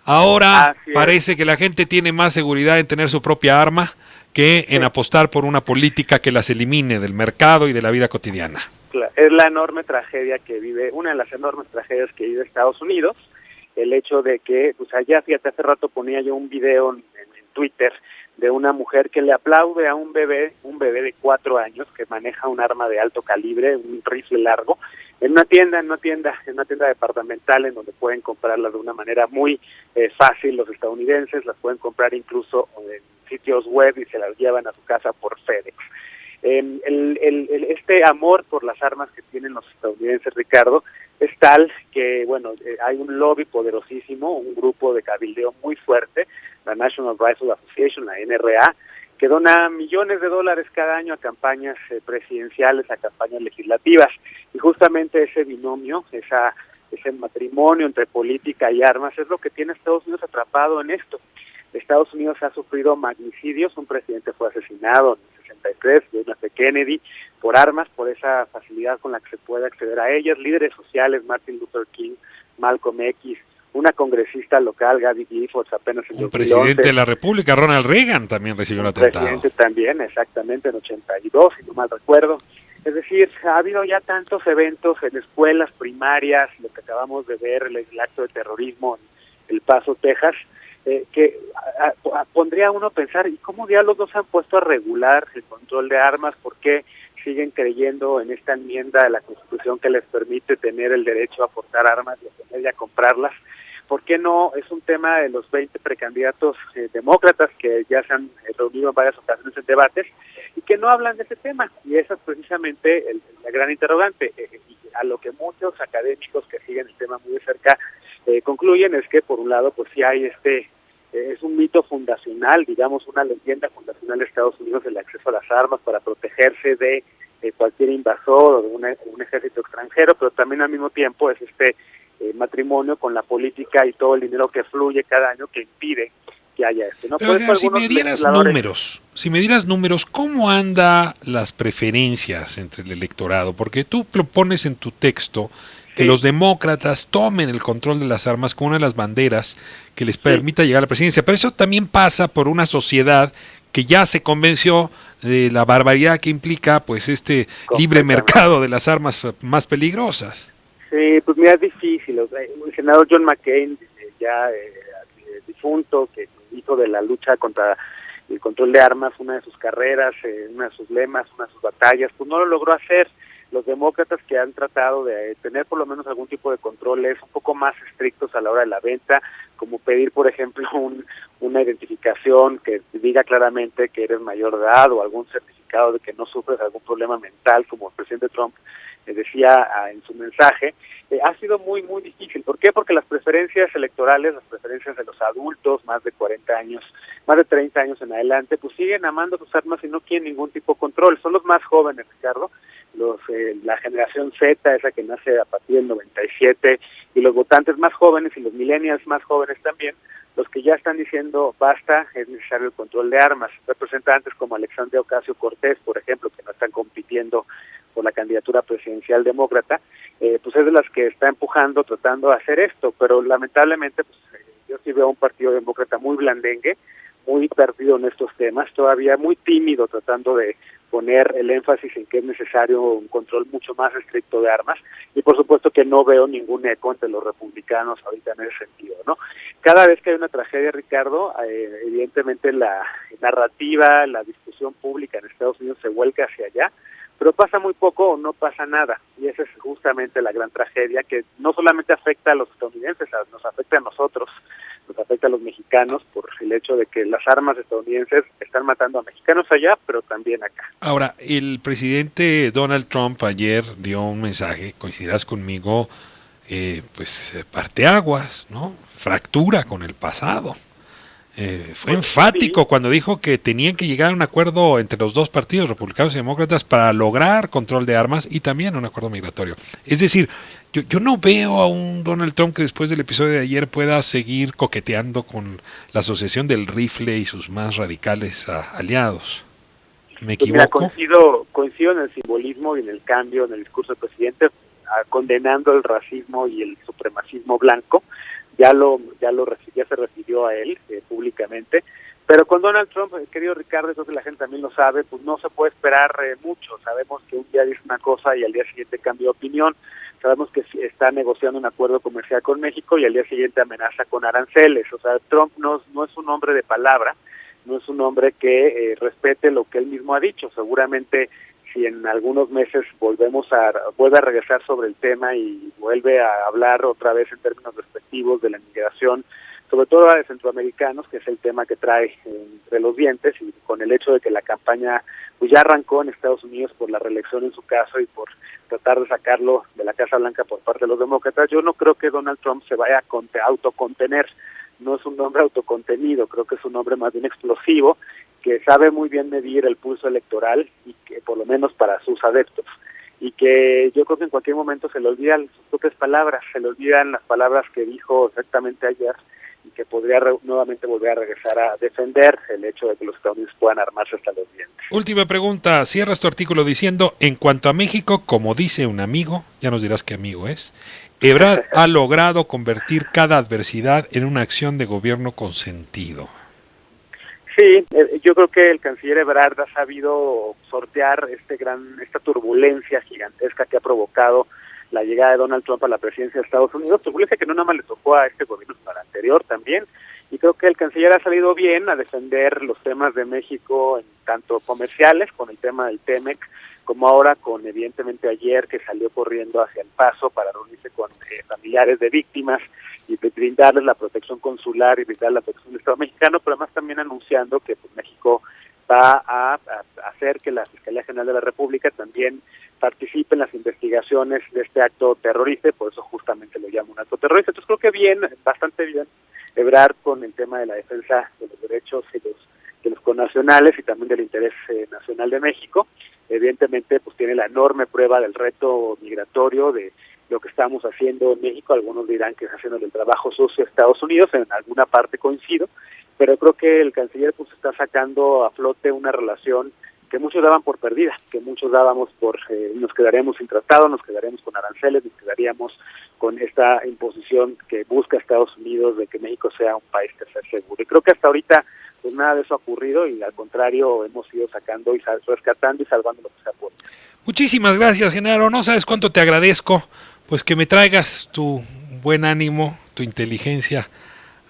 Ahora parece que la gente tiene más seguridad en tener su propia arma que en apostar por una política que las elimine del mercado y de la vida cotidiana. Es la enorme tragedia que vive, una de las enormes tragedias que vive Estados Unidos, el hecho de que, pues allá, fíjate, hace rato ponía yo un video en Twitter de una mujer que le aplaude a un bebé de 4 años que maneja un arma de alto calibre, un rifle largo, en una tienda departamental en donde pueden comprarlas de una manera muy fácil los estadounidenses, las pueden comprar incluso en sitios web y se las llevan a su casa por FedEx. Este amor por las armas que tienen los estadounidenses, Ricardo, es tal que, hay un lobby poderosísimo, un grupo de cabildeo muy fuerte, la National Rifle Association, la NRA, que dona millones de dólares cada año a campañas presidenciales, a campañas legislativas, y justamente ese binomio, ese matrimonio entre política y armas es lo que tiene a Estados Unidos atrapado en esto. Estados Unidos ha sufrido magnicidios, un presidente fue asesinado en el 63, John F. Kennedy, por armas, por esa facilidad con la que se puede acceder a ellas, líderes sociales, Martin Luther King, Malcolm X, una congresista local, Gabby Giffords, apenas en 2011. Un presidente de la República, Ronald Reagan, también recibió un atentado. Presidente también, exactamente, en 82, si no mal recuerdo. Es decir, ha habido ya tantos eventos en escuelas primarias, lo que acabamos de ver, el acto de terrorismo en El Paso, Texas, que pondría a uno a pensar, ¿y cómo diálogos no se han puesto a regular el control de armas? ¿Por qué siguen creyendo en esta enmienda de la Constitución que les permite tener el derecho a portar armas y a tener y a comprarlas? ¿Por qué no? Es un tema de los 20 precandidatos demócratas que ya se han reunido en varias ocasiones en debates y que no hablan de ese tema. Y esa es precisamente la gran interrogante. Y a lo que muchos académicos que siguen el tema muy de cerca concluyen es que, por un lado, pues sí hay es un mito fundacional, digamos, una leyenda fundacional de Estados Unidos, el acceso a las armas para protegerse de cualquier invasor o de un ejército extranjero, pero también al mismo tiempo es matrimonio con la política y todo el dinero que fluye cada año que impide que haya esto, ¿no? Pero, si me dieras números, ¿cómo anda las preferencias entre el electorado? Porque tú propones en tu texto que los demócratas tomen el control de las armas como una de las banderas que les permita llegar a la presidencia, pero eso también pasa por una sociedad que ya se convenció de la barbaridad que implica pues libre mercado de las armas más peligrosas. Sí, pues mira, es difícil. El senador John McCain, ya difunto, que hizo de la lucha contra el control de armas una de sus carreras, una de sus lemas, una de sus batallas, pues no lo logró hacer. Los demócratas que han tratado de tener por lo menos algún tipo de controles un poco más estrictos a la hora de la venta, como pedir, por ejemplo, una identificación que diga claramente que eres mayor de edad o algún certificado de que no sufres algún problema mental, como el presidente Trump decía en su mensaje, ha sido muy, muy difícil. ¿Por qué? Porque las preferencias electorales, las preferencias de los adultos, más de 40 años, más de 30 años en adelante, pues siguen amando sus armas y no quieren ningún tipo de control. Son los más jóvenes, Ricardo, la generación Z, esa que nace a partir del 97, y los votantes más jóvenes y los millennials más jóvenes también, los que ya están diciendo basta, es necesario el control de armas. Representantes como Alexandria Ocasio-Cortez, por ejemplo, que no están compitiendo por la candidatura presidencial demócrata, pues es de las que está empujando, tratando de hacer esto, pero lamentablemente pues, yo sí veo un partido demócrata muy blandengue, muy perdido en estos temas, todavía muy tímido tratando de poner el énfasis en que es necesario un control mucho más estricto de armas, y por supuesto que no veo ningún eco entre los republicanos ahorita en ese sentido, ¿no? Cada vez que hay una tragedia, Ricardo, evidentemente la narrativa, la discusión pública en Estados Unidos se vuelca hacia allá, pero pasa muy poco o no pasa nada, y esa es justamente la gran tragedia que no solamente afecta a los estadounidenses, nos afecta a nosotros, nos afecta a los mexicanos por el hecho de que las armas estadounidenses están matando a mexicanos allá, pero también acá. Ahora, el presidente Donald Trump ayer dio un mensaje, coincidirás conmigo, parteaguas, ¿no? Fractura con el pasado. Fue enfático cuando dijo que tenían que llegar a un acuerdo entre los dos partidos, republicanos y demócratas, para lograr control de armas y también un acuerdo migratorio. Es decir, yo no veo a un Donald Trump que después del episodio de ayer pueda seguir coqueteando con la asociación del rifle y sus más radicales aliados. ¿Me equivoco? Pues mira, coincido en el simbolismo y en el cambio en el discurso del presidente, condenando el racismo y el supremacismo blanco. Ya se refirió a él públicamente, pero con Donald Trump, querido Ricardo, creo que la gente también lo sabe, pues no se puede esperar mucho. Sabemos que un día dice una cosa y al día siguiente cambia de opinión. Sabemos que está negociando un acuerdo comercial con México y al día siguiente amenaza con aranceles. O sea, Trump no es un hombre de palabra, no es un hombre que respete lo que él mismo ha dicho. Seguramente si en algunos meses vuelve a regresar sobre el tema y vuelve a hablar otra vez en términos respectivos de la inmigración, sobre todo a de centroamericanos, que es el tema que trae entre los dientes, y con el hecho de que la campaña pues ya arrancó en Estados Unidos por la reelección en su caso y por tratar de sacarlo de la Casa Blanca por parte de los demócratas, yo no creo que Donald Trump se vaya a autocontener. No es un hombre autocontenido, creo que es un hombre más bien explosivo, que sabe muy bien medir el pulso electoral, y que por lo menos para sus adeptos, y que yo creo que en cualquier momento se le olvidan sus propias palabras, se le olvidan las palabras que dijo exactamente ayer, y que podría nuevamente volver a regresar a defender el hecho de que los Estados Unidos puedan armarse hasta los dientes. Última pregunta, cierras tu artículo diciendo, en cuanto a México, como dice un amigo, ya nos dirás qué amigo es, Ebrard ha logrado convertir cada adversidad en una acción de gobierno con sentido. Sí, yo creo que el canciller Ebrard ha sabido sortear esta turbulencia gigantesca que ha provocado la llegada de Donald Trump a la presidencia de Estados Unidos, turbulencia que no nada más le tocó a este gobierno, sino al anterior también, y creo que el canciller ha salido bien a defender los temas de México, en tanto comerciales, con el tema del TEMEC, como ahora con, evidentemente, ayer que salió corriendo hacia El Paso para reunirse con familiares de víctimas y brindarles la protección consular y brindar la protección del Estado mexicano, pero además también anunciando que pues, México va a hacer que la Fiscalía General de la República también participe en las investigaciones de este acto terrorista, y por eso justamente lo llamo un acto terrorista. Entonces creo que bien, bastante bien, Ebrard con el tema de la defensa de los derechos y de los connacionales y también del interés nacional de México. Evidentemente pues tiene la enorme prueba del reto migratorio, de lo que estamos haciendo en México. Algunos dirán que es haciendo el trabajo sucio a Estados Unidos, en alguna parte coincido, pero creo que el canciller pues está sacando a flote una relación que muchos daban por perdida, que muchos dábamos por nos quedaríamos sin tratado, nos quedaríamos con aranceles, nos quedaríamos con esta imposición que busca Estados Unidos de que México sea un país tercer seguro. Y creo que hasta ahorita pues nada de eso ha ocurrido, y al contrario hemos ido sacando y rescatando y salvando lo que se ha podido. Muchísimas gracias, Genaro. No sabes cuánto te agradezco pues que me traigas tu buen ánimo, tu inteligencia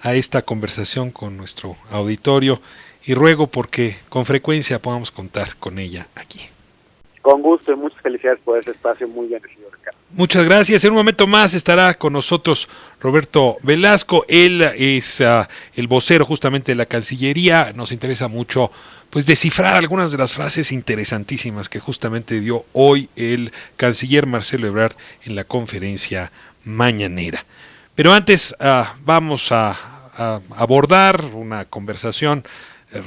a esta conversación con nuestro auditorio, y ruego porque con frecuencia podamos contar con ella aquí. Con gusto y muchas felicidades por ese espacio muy bien recibido, Ricardo. Muchas gracias. En un momento más estará con nosotros Roberto Velasco. Él es el vocero justamente de la Cancillería. Nos interesa mucho pues descifrar algunas de las frases interesantísimas que justamente dio hoy el canciller Marcelo Ebrard en la conferencia mañanera. Pero antes vamos a abordar una conversación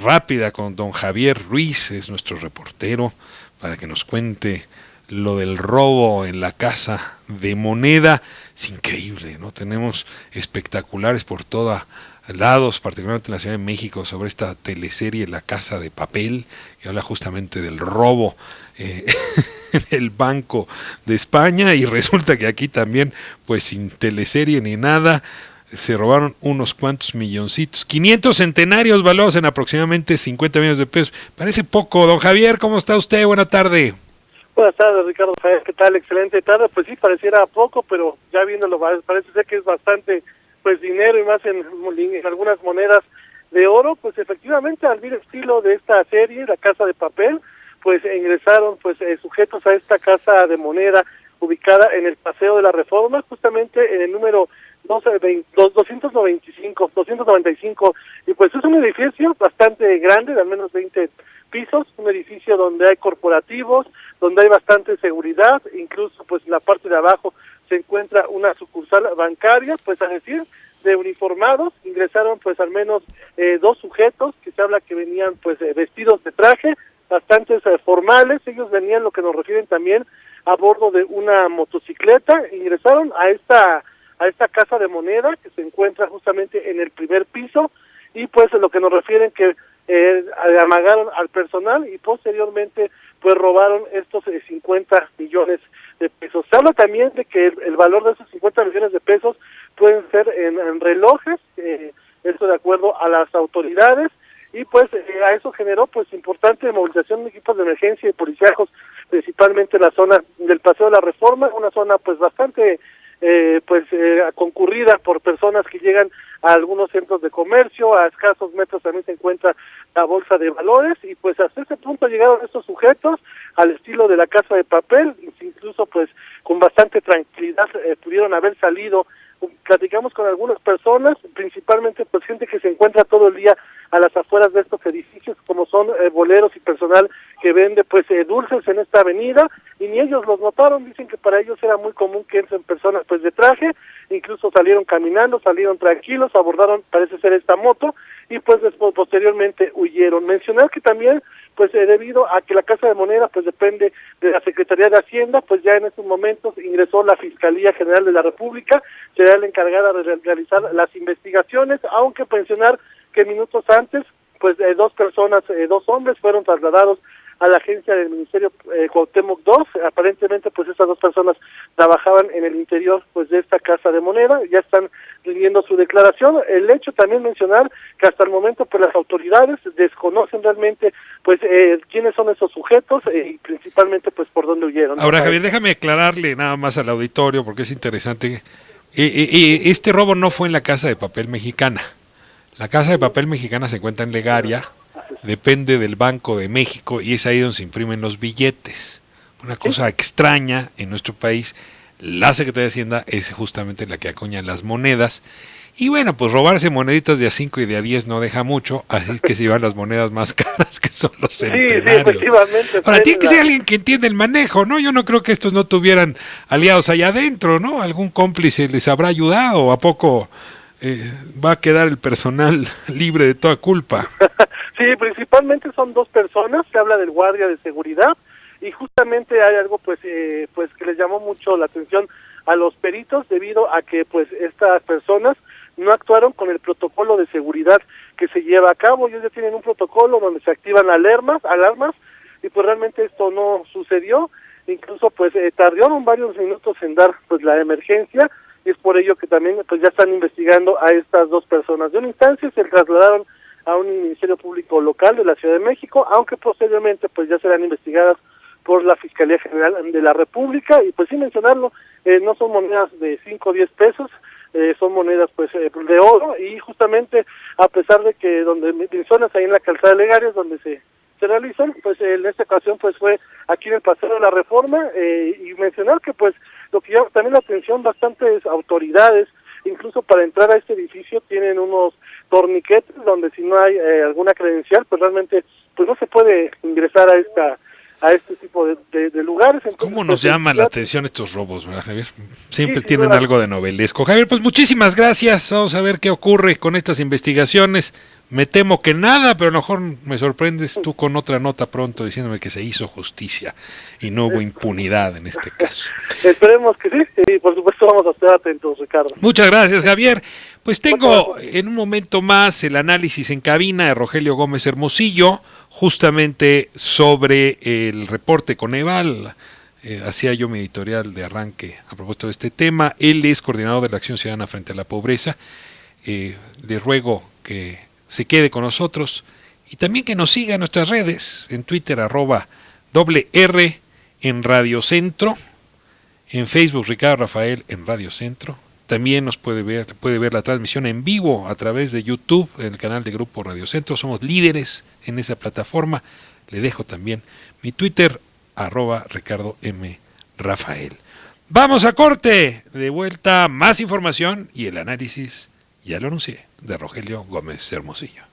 rápida con don Javier Ruiz, es nuestro reportero, para que nos cuente lo del robo en la Casa de Moneda. Es increíble, ¿no? Tenemos espectaculares por todos lados, particularmente en la Ciudad de México, sobre esta teleserie La Casa de Papel, que habla justamente del robo en el Banco de España, y resulta que aquí también, pues sin teleserie ni nada, se robaron unos cuantos milloncitos, 500 centenarios valuados en aproximadamente 50 millones de pesos. Parece poco. Don Javier, ¿cómo está usted? Buena tarde. Buenas tardes, Ricardo. ¿Qué tal? Excelente tarde. Pues sí, pareciera poco, pero ya viéndolo, parece ser que es bastante pues dinero, y más en algunas monedas de oro. Pues efectivamente, al ver el estilo de esta serie, La Casa de Papel, pues ingresaron pues sujetos a esta Casa de Moneda ubicada en el Paseo de la Reforma, justamente en el número 295, y pues es un edificio bastante grande, de al menos 20 pisos, un edificio donde hay corporativos, donde hay bastante seguridad, incluso pues en la parte de abajo se encuentra una sucursal bancaria. Pues a decir de uniformados, ingresaron pues al menos 2 sujetos, que se habla que venían pues vestidos de traje, bastantes formales. Ellos venían, lo que nos refieren también, a bordo de una motocicleta. Ingresaron a esta Casa de Moneda, que se encuentra justamente en el primer piso, y pues lo que nos refieren que amagaron al personal y posteriormente pues robaron estos 50 millones de pesos. Se habla también de que el valor de esos 50 millones de pesos pueden ser en relojes, esto de acuerdo a las autoridades, y pues a eso generó pues importante movilización de equipos de emergencia y policíacos, principalmente en la zona del Paseo de la Reforma, una zona pues bastante concurrida por personas que llegan a algunos centros de comercio, a escasos metros también se encuentra la bolsa de valores, y pues hasta ese punto llegaron estos sujetos al estilo de La Casa de Papel, incluso pues con bastante tranquilidad pudieron haber salido. Platicamos con algunas personas, principalmente pues gente que se encuentra todo el día a las afueras de estos edificios, como son boleros y personal que vende pues dulces en esta avenida, y ni ellos los notaron. Dicen que para ellos era muy común que entren personas pues de traje, incluso salieron caminando, salieron tranquilos, abordaron, parece ser, esta moto, y pues después posteriormente huyeron. Mencionar que también pues debido a que la Casa de Moneda pues depende de la Secretaría de Hacienda, pues ya en estos momentos ingresó la Fiscalía General de la República, será la encargada de realizar las investigaciones, aunque mencionar que minutos antes pues dos personas, dos hombres fueron trasladados a la agencia del Ministerio Cuauhtémoc II. Aparentemente pues estas dos personas trabajaban en el interior pues de esta Casa de Moneda, ya están rindiendo su declaración. El hecho también mencionar que hasta el momento pues las autoridades desconocen realmente pues quiénes son esos sujetos y principalmente pues por dónde huyeron. Ahora, Javier, déjame aclararle nada más al auditorio porque es interesante. Este robo no fue en la Casa de Papel Mexicana. La Casa de Papel Mexicana se encuentra en Legaria, depende del Banco de México y es ahí donde se imprimen los billetes. Una cosa extraña en nuestro país, la Secretaría de Hacienda es justamente la que acuña las monedas. Y bueno, pues robarse moneditas de a 5 y de a 10 no deja mucho, así que se llevan las monedas más caras, que son los centenarios. Sí, efectivamente. Ahora, tiene que ser alguien que entienda el manejo, ¿no? Yo no creo que estos no tuvieran aliados allá adentro, ¿no? Algún cómplice les habrá ayudado, ¿a poco va a quedar el personal libre de toda culpa? Sí, principalmente son dos personas, se habla del guardia de seguridad, y justamente hay algo pues que les llamó mucho la atención a los peritos debido a que pues estas personas no actuaron con el protocolo de seguridad que se lleva a cabo. Ellos ya tienen un protocolo donde se activan alarmas, y pues realmente esto no sucedió. Incluso pues tardaron varios minutos en dar pues la emergencia, y es por ello que también pues ya están investigando a estas dos personas. De una instancia se trasladaron a un ministerio público local de la Ciudad de México, aunque posteriormente pues ya serán investigadas por la Fiscalía General de la República. Y pues sin mencionarlo, no son monedas de 5 o 10 pesos, son monedas pues de oro, y justamente a pesar de que donde mencionas ahí en la calzada de Legarias donde se realizan, pues en esta ocasión pues fue aquí en el Paseo de la Reforma, y mencionar que pues lo que llama también la atención, bastantes autoridades, incluso para entrar a este edificio tienen unos torniquetes donde si no hay alguna credencial pues realmente pues no se puede ingresar a este tipo de lugares. Entonces, ¿cómo nos llama la atención estos robos, verdad, Javier? Siempre sí, tienen algo de novelesco. Javier, pues muchísimas gracias. Vamos a ver qué ocurre con estas investigaciones. Me temo que nada, pero a lo mejor me sorprendes tú con otra nota pronto diciéndome que se hizo justicia y no hubo impunidad en este caso. Esperemos que sí, y por supuesto vamos a estar atentos, Ricardo. Muchas gracias, Javier. Pues tengo en un momento más el análisis en cabina de Rogelio Gómez Hermosillo, justamente sobre el reporte Coneval. Hacía yo mi editorial de arranque a propósito de este tema. Él es coordinador de la Acción Ciudadana frente a la Pobreza. Le ruego que se quede con nosotros y también que nos siga en nuestras redes, en Twitter @R en Radio Centro, en Facebook Ricardo Rafael en Radio Centro. También nos puede ver la transmisión en vivo a través de YouTube en el canal de Grupo Radio Centro. Somos líderes en esa plataforma. Le dejo también mi Twitter @Ricardo M. Rafael. Vamos a corte, de vuelta más información y el análisis, ya lo anuncié, de Rogelio Gómez Hermosillo.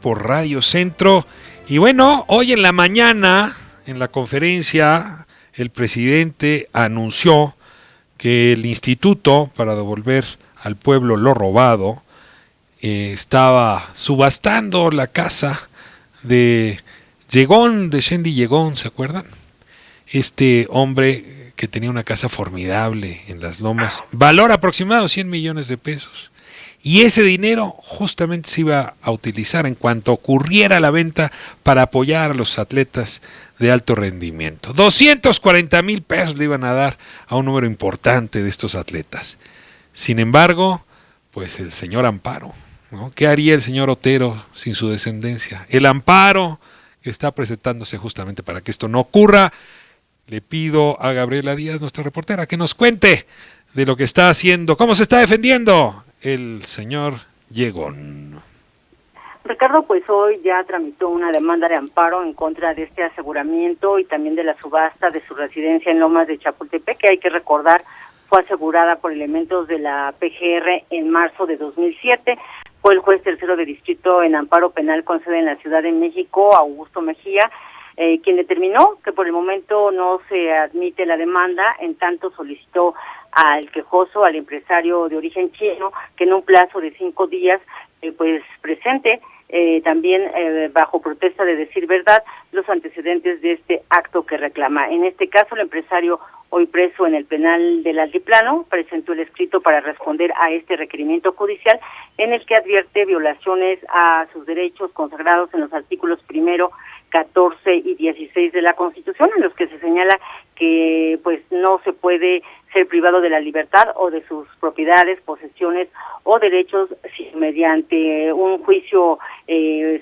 por Radio Centro. Y bueno, hoy en la mañana, en la conferencia, el presidente anunció que el instituto, para devolver al pueblo lo robado, estaba subastando la casa de Yegón, de Shendy Yegón, ¿se acuerdan? Este hombre que tenía una casa formidable en Las Lomas, valor aproximado 100 millones de pesos. Y ese dinero justamente se iba a utilizar en cuanto ocurriera la venta para apoyar a los atletas de alto rendimiento. 240,000 pesos le iban a dar a un número importante de estos atletas. Sin embargo, pues el señor Amparo, ¿no? ¿Qué haría el señor Otero sin su descendencia? El amparo que está presentándose justamente para que esto no ocurra. Le pido a Gabriela Díaz, nuestra reportera, que nos cuente de lo que está haciendo, cómo se está defendiendo el señor Yegón. Ricardo, pues hoy ya tramitó una demanda de amparo en contra de este aseguramiento y también de la subasta de su residencia en Lomas de Chapultepec, que hay que recordar fue asegurada por elementos de la PGR en marzo de 2007. Fue el juez tercero de distrito en amparo penal con sede en la Ciudad de México, Augusto Mejía, quien determinó que por el momento no se admite la demanda, en tanto solicitó al quejoso, al empresario de origen chino, que en un plazo de 5 días pues presente también bajo protesta de decir verdad los antecedentes de este acto que reclama. En este caso, el empresario, hoy preso en el penal del Altiplano, presentó el escrito para responder a este requerimiento judicial en el que advierte violaciones a sus derechos consagrados en los artículos 1, 14 y 16 de la Constitución, en los que se señala que pues no se puede ser privado de la libertad o de sus propiedades, posesiones o derechos mediante un juicio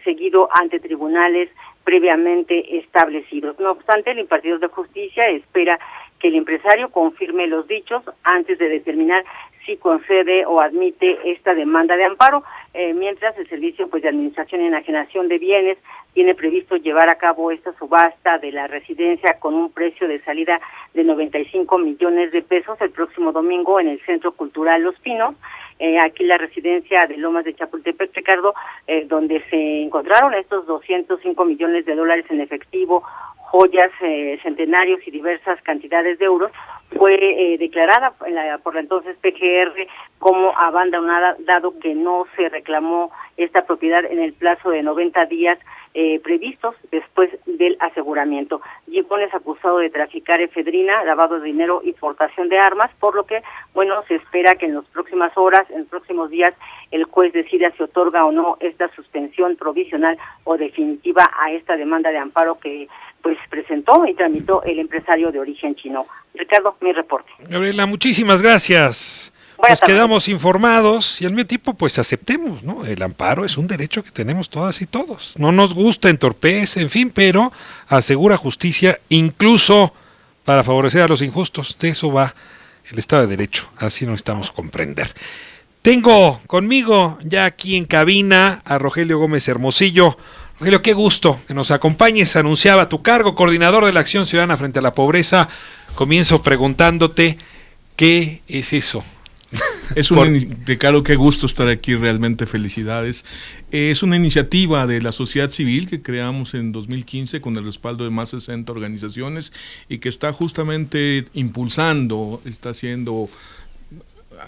seguido ante tribunales previamente establecidos. No obstante, el impartidor de justicia espera que el empresario confirme los dichos antes de determinar si concede o admite esta demanda de amparo, mientras el Servicio de Administración y Enajenación de Bienes tiene previsto llevar a cabo esta subasta de la residencia con un precio de salida de 95 millones de pesos el próximo domingo en el Centro Cultural Los Pinos. Aquí la residencia de Lomas de Chapultepec, Ricardo, donde se encontraron estos 205 millones de dólares en efectivo, joyas, centenarios y diversas cantidades de euros, fue declarada por la entonces PGR como abandonada, dado que no se reclamó esta propiedad en el plazo de 90 días previstos después del aseguramiento. Yegón es acusado de traficar efedrina, lavado de dinero y portación de armas, por lo que, se espera que en las próximas horas, en los próximos días, el juez decida si otorga o no esta suspensión provisional o definitiva a esta demanda de amparo que presentó y tramitó el empresario de origen chino. Ricardo, mi reporte. Gabriela, muchísimas gracias. Nos quedamos informados y al mismo tiempo aceptemos, ¿no? El amparo es un derecho que tenemos todas y todos. No nos gusta, entorpece, en fin, pero asegura justicia incluso para favorecer a los injustos. De eso va el Estado de Derecho, así nos necesitamos comprender. Tengo conmigo ya aquí en cabina a Rogelio Gómez Hermosillo. Rogelio, qué gusto que nos acompañes. Anunciaba tu cargo, coordinador de la Acción Ciudadana frente a la Pobreza. Comienzo preguntándote, ¿qué es eso? Ricardo, qué gusto estar aquí, realmente felicidades. Es una iniciativa de la sociedad civil que creamos en 2015 con el respaldo de más de 60 organizaciones y que está justamente impulsando, está haciendo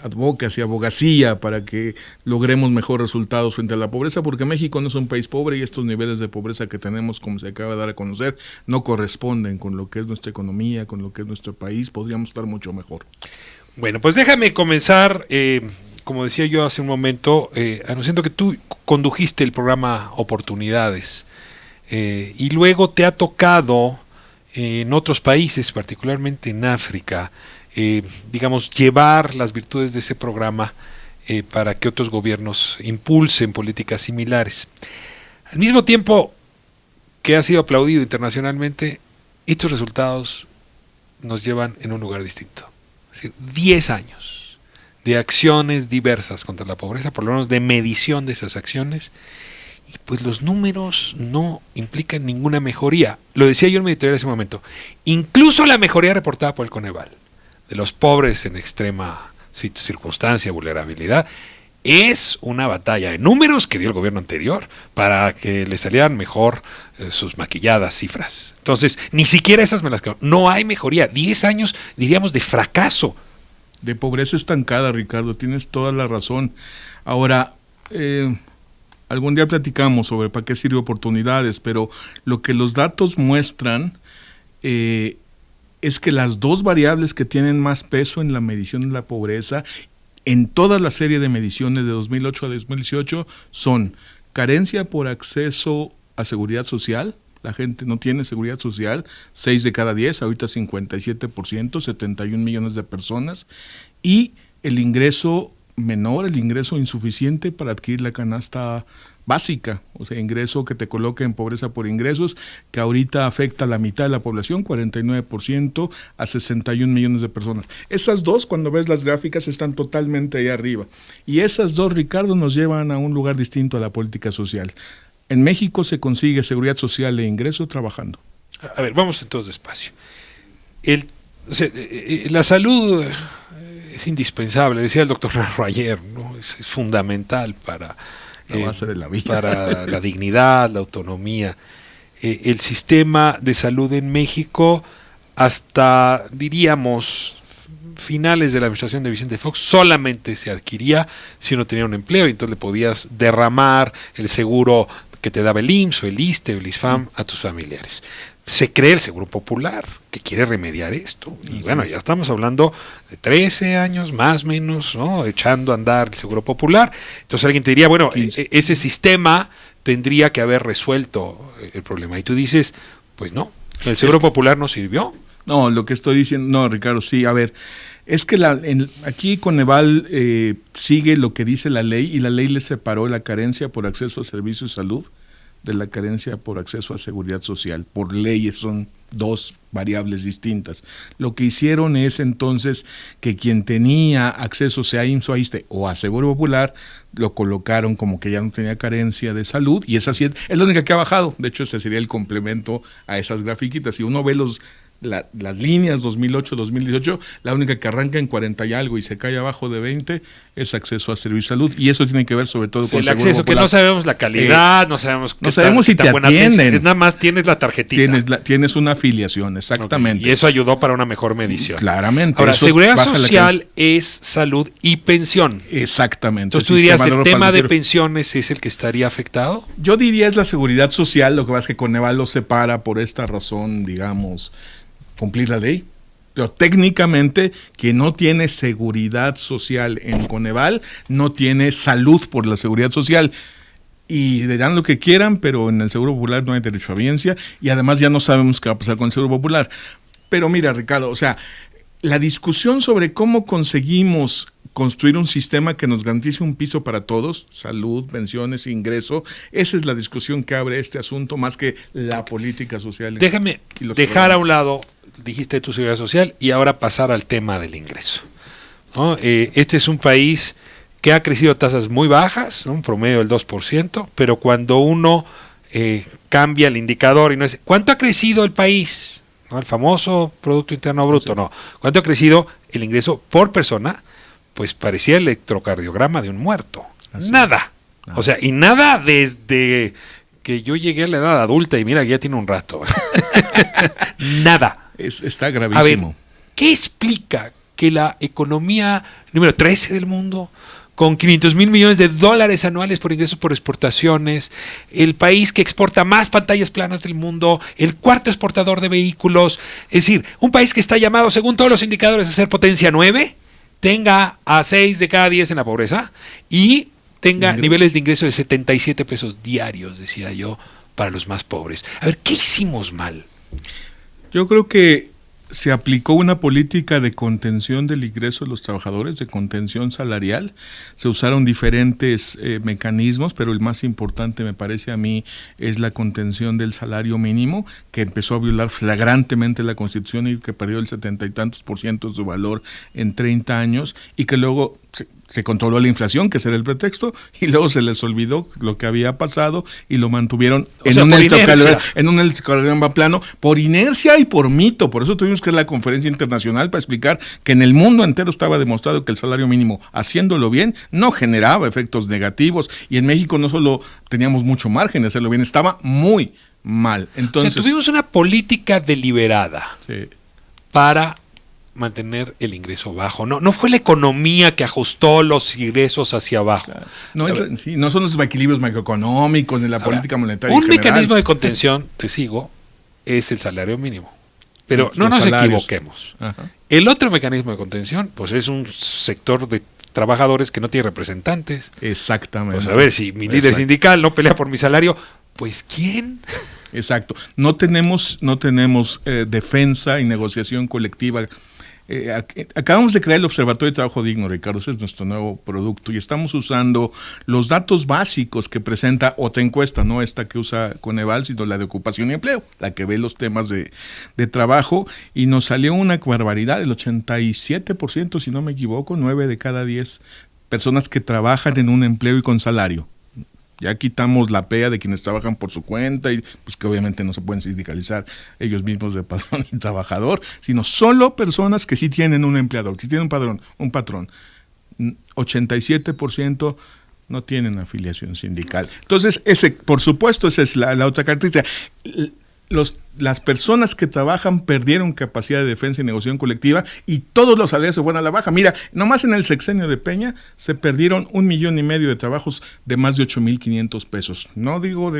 advocacy, abogacía para que logremos mejores resultados frente a la pobreza, porque México no es un país pobre y estos niveles de pobreza que tenemos, como se acaba de dar a conocer, no corresponden con lo que es nuestra economía, con lo que es nuestro país. Podríamos estar mucho mejor. Bueno, pues déjame comenzar, como decía yo hace un momento, anunciando que tú condujiste el programa Oportunidades y luego te ha tocado en otros países, particularmente en África, llevar las virtudes de ese programa para que otros gobiernos impulsen políticas similares. Al mismo tiempo que ha sido aplaudido internacionalmente, estos resultados nos llevan en un lugar distinto. 10 años de acciones diversas contra la pobreza, por lo menos de medición de esas acciones, y pues los números no implican ninguna mejoría. Lo decía yo en mi editorial hace un momento, incluso la mejoría reportada por el Coneval, de los pobres en extrema circunstancia, vulnerabilidad, es una batalla de números que dio el gobierno anterior para que le salieran mejor sus maquilladas cifras. Entonces, ni siquiera esas me las creo. No hay mejoría. 10 años, diríamos, de fracaso. De pobreza estancada, Ricardo, tienes toda la razón. Ahora, algún día platicamos sobre para qué sirve oportunidades, pero lo que los datos muestran es que las dos variables que tienen más peso en la medición de la pobreza en toda la serie de mediciones de 2008 a 2018 son carencia por acceso a seguridad social. La gente no tiene seguridad social, 6 de cada 10, ahorita 57%, 71 millones de personas, y el ingreso menor, el ingreso insuficiente para adquirir la canasta básica, o sea, ingreso que te coloca en pobreza por ingresos, que ahorita afecta a la mitad de la población, 49%, a 61 millones de personas. Esas dos, cuando ves las gráficas, están totalmente ahí arriba. Y esas dos, Ricardo, nos llevan a un lugar distinto a la política social. En México se consigue seguridad social e ingreso trabajando. A ver, vamos entonces despacio. La salud es indispensable, decía el doctor Narro ayer, ¿no? Es fundamental para la base de la vida, para la dignidad, la autonomía. El sistema de salud en México, hasta diríamos finales de la administración de Vicente Fox, solamente se adquiría si uno tenía un empleo, y entonces le podías derramar el seguro que te daba el IMSS o el ISSSTE o el ISFAM a tus familiares. Se cree el Seguro Popular, que quiere remediar esto. Y bueno, ya estamos hablando de 13 años, más o menos, ¿no? Echando a andar el Seguro Popular. Entonces alguien te diría, bueno, ese sistema tendría que haber resuelto el problema. Y tú dices, pues no, el Seguro Popular no sirvió. No, lo que estoy diciendo, no, Ricardo, sí, a ver, es que aquí Coneval sigue lo que dice la ley, y la ley le separó la carencia por acceso a servicios de salud de la carencia por acceso a seguridad social. Por ley son dos variables distintas. Lo que hicieron es entonces que quien tenía acceso, sea IMSS o ISSSTE o a Seguro Popular, lo colocaron como que ya no tenía carencia de salud, y esa sí es la única que ha bajado. De hecho, ese sería el complemento a esas grafiquitas. Si uno ve las líneas 2008-2018, la única que arranca en 40 y algo y se cae abajo de 20 es acceso a servicio de salud, y eso tiene que ver sobre todo con el acceso, Popular. Que no sabemos la calidad, no sabemos si te atienden. Es nada más tienes la tarjetita. Tienes una afiliación, exactamente. Okay. Y eso ayudó para una mejor medición. Claramente. Ahora, seguridad social es salud y pensión. Exactamente. Entonces tú dirías, ¿el tema de pensiones es el que estaría afectado? Yo diría es la seguridad social, lo que pasa es que Coneval lo separa por esta razón, digamos, cumplir la ley. Pero técnicamente, quien no tiene seguridad social en Coneval no tiene salud por la seguridad social. Y dirán lo que quieran, pero en el Seguro Popular no hay derecho a biencia, y además ya no sabemos qué va a pasar con el Seguro Popular. Pero mira, Ricardo, o sea, la discusión sobre cómo conseguimos construir un sistema que nos garantice un piso para todos, salud, pensiones, ingreso, esa es la discusión que abre este asunto, más que la política social. Déjame dejar a un lado, dijiste tu seguridad social, y ahora pasar al tema del ingreso, ¿no? Este es un país que ha crecido a tasas muy bajas, ¿no? Un promedio del 2%, pero cuando uno cambia el indicador y no es ¿cuánto ha crecido el país? ¿No? El famoso Producto Interno Bruto, no. ¿Cuánto ha crecido el ingreso por persona? Pues parecía el electrocardiograma de un muerto. Nada. O sea, y nada desde que yo llegué a la edad adulta, y mira que ya tiene un rato. Nada. Está gravísimo. A ver, ¿qué explica que la economía número 13 del mundo, con 500 mil millones de dólares anuales por ingresos por exportaciones, el país que exporta más pantallas planas del mundo, el cuarto exportador de vehículos, es decir, un país que está llamado, según todos los indicadores, a ser potencia 9, tenga a 6 de cada 10 en la pobreza y tenga niveles de ingreso de 77 pesos diarios, decía yo, para los más pobres? A ver, ¿qué hicimos mal? Yo creo que se aplicó una política de contención del ingreso de los trabajadores, de contención salarial. Se usaron diferentes mecanismos, pero el más importante, me parece a mí, es la contención del salario mínimo, que empezó a violar flagrantemente la Constitución y que perdió el 70 y tantos % de su valor en 30 años, y que luego se controló la inflación, que ese era el pretexto, y luego se les olvidó lo que había pasado y lo mantuvieron en un electrocardiograma plano, por inercia y por mito. Por eso tuvimos que ir a la conferencia internacional para explicar que en el mundo entero estaba demostrado que el salario mínimo, haciéndolo bien, no generaba efectos negativos, y en México no solo teníamos mucho margen de hacerlo bien, estaba muy mal. Entonces, tuvimos una política deliberada para mantener el ingreso bajo. No fue la economía que ajustó los ingresos hacia abajo. Claro. No son los equilibrios macroeconómicos ni la política monetaria. Un mecanismo de contención, te sigo, es el salario mínimo. Pero no nos equivoquemos. Ajá. El otro mecanismo de contención, pues es un sector de trabajadores que no tiene representantes. Exactamente. Pues a ver, si mi líder sindical no pelea por mi salario, pues ¿quién? Exacto. No tenemos defensa y negociación colectiva. Acabamos de crear el Observatorio de Trabajo Digno, Ricardo, ese es nuestro nuevo producto, y estamos usando los datos básicos que presenta otra encuesta, no esta que usa Coneval, sino la de ocupación y empleo, la que ve los temas de trabajo, y nos salió una barbaridad, el 87%, si no me equivoco, 9 de cada 10 personas que trabajan en un empleo y con salario. Ya quitamos la pega de quienes trabajan por su cuenta y pues que obviamente no se pueden sindicalizar ellos mismos de patrón y trabajador, sino solo personas que sí tienen un empleador, que sí tienen un patrón. 87% no tienen afiliación sindical. Entonces, por supuesto, esa es la otra característica. Las personas que trabajan perdieron capacidad de defensa y negociación colectiva y todos los salarios se fueron a la baja. Mira, nomás en el sexenio de Peña se perdieron 1,5 millones de trabajos de más de 8,500 pesos. No digo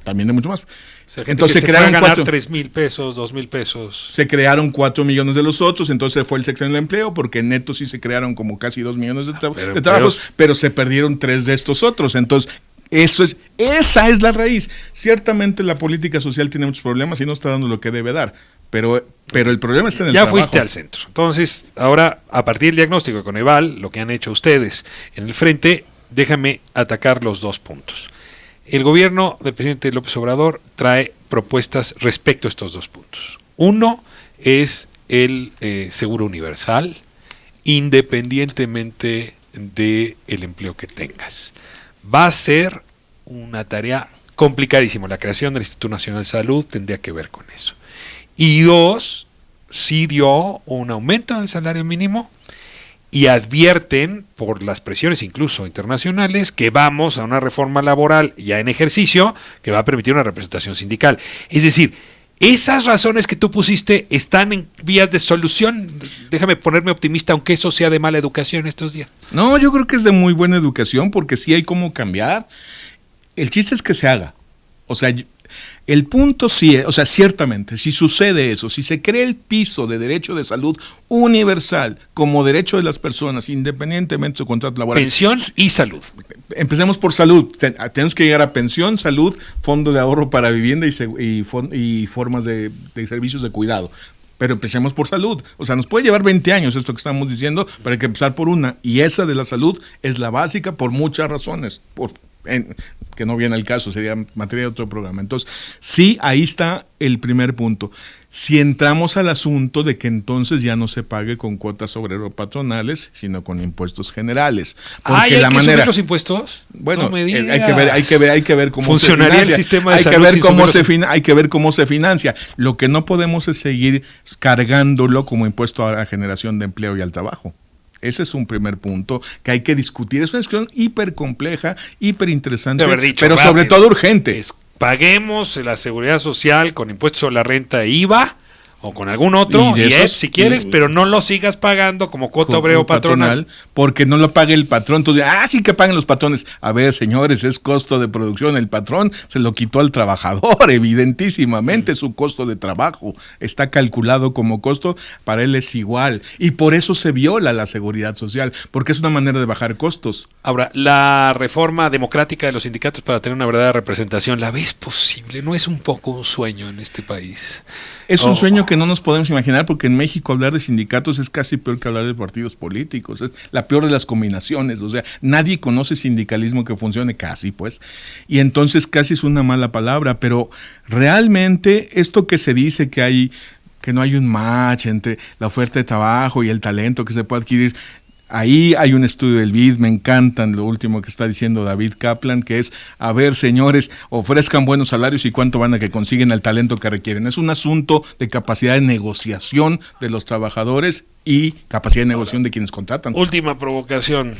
también de mucho más. O sea, entonces se crearon 3,000 pesos, 2,000 pesos. Se crearon 4 millones de los otros, entonces fue el sexenio del empleo, porque en neto sí se crearon como casi 2 millones de trabajos, pero se perdieron 3 de estos otros. Entonces, esa es la raíz. Ciertamente la política social tiene muchos problemas y no está dando lo que debe dar, pero el problema está en el trabajo. Ya fuiste al centro. Entonces, ahora, a partir del diagnóstico de Coneval, lo que han hecho ustedes en el frente, déjame atacar los 2 puntos. El gobierno del presidente López Obrador trae propuestas respecto a estos 2 puntos. Uno es el seguro universal, independientemente del empleo que tengas. Va a ser una tarea complicadísima. La creación del Instituto Nacional de Salud tendría que ver con eso. Y 2, sí dio un aumento en el salario mínimo y advierten, por las presiones incluso internacionales, que vamos a una reforma laboral ya en ejercicio que va a permitir una representación sindical. Es decir, esas razones que tú pusiste están en vías de solución. Déjame ponerme optimista, aunque eso sea de mala educación estos días. No, yo creo que es de muy buena educación, porque sí hay cómo cambiar. El chiste es que se haga. O sea, el punto sí es, ciertamente, si sucede eso, si se crea el piso de derecho de salud universal como derecho de las personas, independientemente de su contrato laboral. Pensión y salud. Empecemos por salud. Tenemos que llegar a pensión, salud, fondo de ahorro para vivienda y formas de servicios de cuidado. Pero empecemos por salud. O sea, nos puede llevar 20 años esto que estamos diciendo, pero hay que empezar por una. Y esa de la salud es la básica por muchas razones. Que no viene al caso, sería materia de otro programa. Entonces, sí, ahí está el primer punto. Si entramos al asunto de que entonces ya no se pague con cuotas obrero-patronales, sino con impuestos generales. Porque ¿hay que subir los impuestos? Bueno, no hay que ver cómo funcionaría se financia. El sistema de hay salud que ver cómo se financia. Lo que no podemos es seguir cargándolo como impuesto a la generación de empleo y al trabajo. Ese es un primer punto que hay que discutir. Es una discusión hiper compleja, hiper interesante, pero sobre todo urgente. Paguemos la seguridad social con impuestos sobre la renta e IVA o con algún otro, si quieres, pero no lo sigas pagando como cuota obrero patronal. Porque no lo pague el patrón. Entonces, sí que paguen los patrones. A ver, señores, es costo de producción. El patrón se lo quitó al trabajador, evidentísimamente. Su costo de trabajo está calculado como costo, para él es igual. Y por eso se viola la seguridad social, porque es una manera de bajar costos. Ahora, la reforma democrática de los sindicatos para tener una verdadera representación, ¿la ves posible? ¿No es un poco un sueño en este país? Es un sueño que no nos podemos imaginar, porque en México hablar de sindicatos es casi peor que hablar de partidos políticos. Es la peor de las combinaciones. O sea, nadie conoce sindicalismo que funcione, casi pues. Y entonces casi es una mala palabra, pero realmente esto que se dice que no hay un match entre la oferta de trabajo y el talento que se puede adquirir, Ahí hay un estudio del BID, me encantan lo último que está diciendo David Kaplan, que es, a ver, señores, ofrezcan buenos salarios y cuánto van a que consiguen el talento que requieren. Es un asunto de capacidad de negociación de los trabajadores y capacidad de negociación de quienes contratan. Última provocación.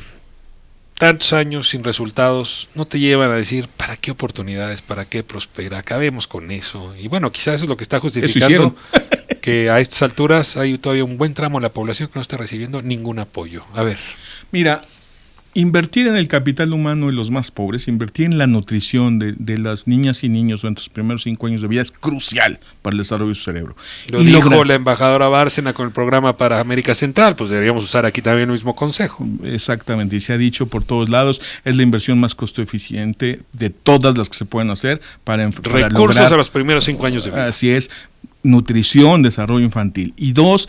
Tantos años sin resultados no te llevan a decir ¿para qué oportunidades? ¿Para qué prospera? Acabemos con eso. Y bueno, quizás eso es lo que está justificando que a estas alturas hay todavía un buen tramo de la población que no está recibiendo ningún apoyo. A ver. Mira, invertir en el capital humano de los más pobres, invertir en la nutrición de las niñas y niños durante sus primeros 5 años de vida es crucial para el desarrollo de su cerebro. Lo dijo la embajadora Bárcena con el programa para América Central, pues deberíamos usar aquí también el mismo consejo. Exactamente, y se ha dicho por todos lados, es la inversión más costo eficiente de todas las que se pueden hacer para recursos lograr, a los primeros 5 años de vida. Así es, nutrición, desarrollo infantil. Y 2,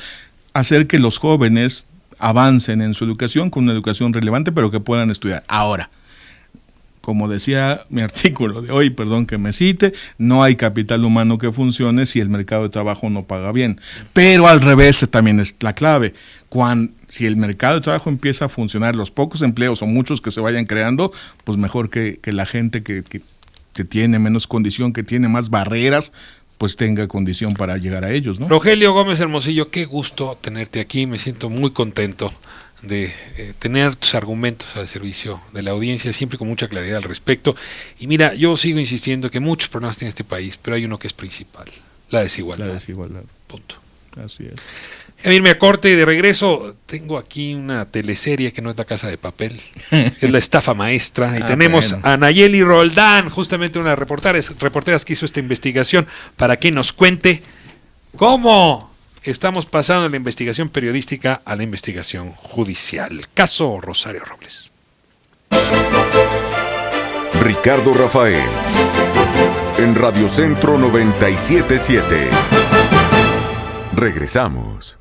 hacer que los jóvenes avancen en su educación con una educación relevante, pero que puedan estudiar. Ahora, como decía mi artículo de hoy, perdón que me cite, no hay capital humano que funcione si el mercado de trabajo no paga bien. Pero al revés también es la clave. Si el mercado de trabajo empieza a funcionar, los pocos empleos o muchos que se vayan creando, pues mejor que la gente que tiene menos condición, que tiene más barreras, pues tenga condición para llegar a ellos, ¿no? Rogelio Gómez Hermosillo, qué gusto tenerte aquí, me siento muy contento de tener tus argumentos al servicio de la audiencia, siempre con mucha claridad al respecto. Y mira, yo sigo insistiendo que muchos problemas tiene este país, pero hay uno que es principal, la desigualdad. La desigualdad. Punto. Así es. A irme a corte y de regreso, tengo aquí una teleserie que no es La Casa de Papel, es La Estafa Maestra, y tenemos bueno. a Nayeli Roldán, justamente una reporteras que hizo esta investigación, para que nos cuente cómo estamos pasando de la investigación periodística a la investigación judicial. Caso Rosario Robles. Ricardo Rafael, en Radio Centro 97.7. Regresamos.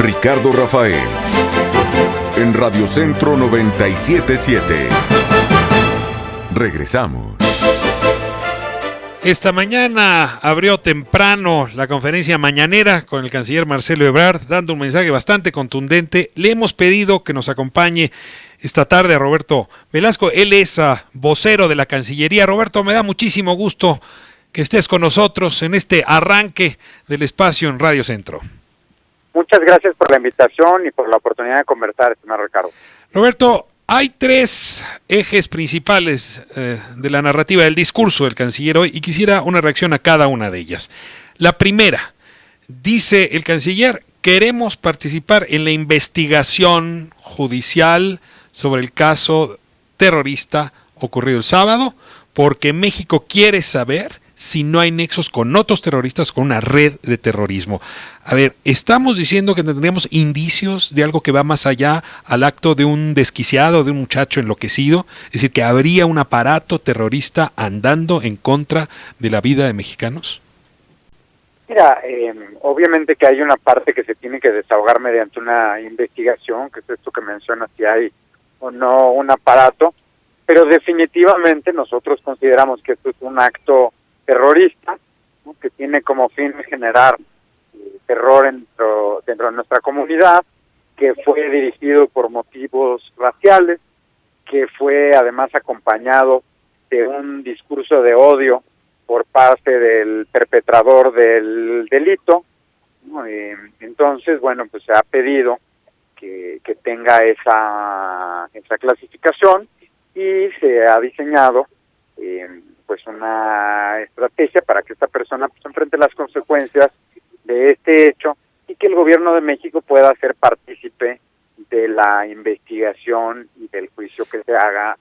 Ricardo Rafael. En Radio Centro 97.7. Regresamos. Esta mañana abrió temprano la conferencia mañanera con el canciller Marcelo Ebrard, dando un mensaje bastante contundente. Le hemos pedido que nos acompañe esta tarde a Roberto Velasco. Él es vocero de la Cancillería. Roberto, me da muchísimo gusto que estés con nosotros en este arranque del espacio en Radio Centro. Muchas gracias por la invitación y por la oportunidad de conversar, estimado Ricardo. Roberto, hay tres ejes principales de la narrativa del discurso del canciller hoy y quisiera una reacción a cada una de ellas. La primera, dice el canciller, queremos participar en la investigación judicial sobre el caso terrorista ocurrido el sábado porque México quiere saber si no hay nexos con otros terroristas, con una red de terrorismo. A ver, ¿estamos diciendo que tendríamos indicios de algo que va más allá al acto de un desquiciado, de un muchacho enloquecido? Es decir, que habría un aparato terrorista andando en contra de la vida de mexicanos. Mira, obviamente que hay una parte que se tiene que desahogar mediante una investigación, que es esto que mencionas, si hay o no un aparato, pero definitivamente nosotros consideramos que esto es un acto terrorista, ¿no?, que tiene como fin generar terror dentro de nuestra comunidad, que fue dirigido por motivos raciales, que fue además acompañado de un discurso de odio por parte del perpetrador del delito, ¿no? Entonces, bueno, pues se ha pedido que tenga esa clasificación y se ha diseñado pues una estrategia para que esta persona pues enfrente las consecuencias de este hecho y que el gobierno de México pueda ser partícipe de la investigación y del juicio que se haga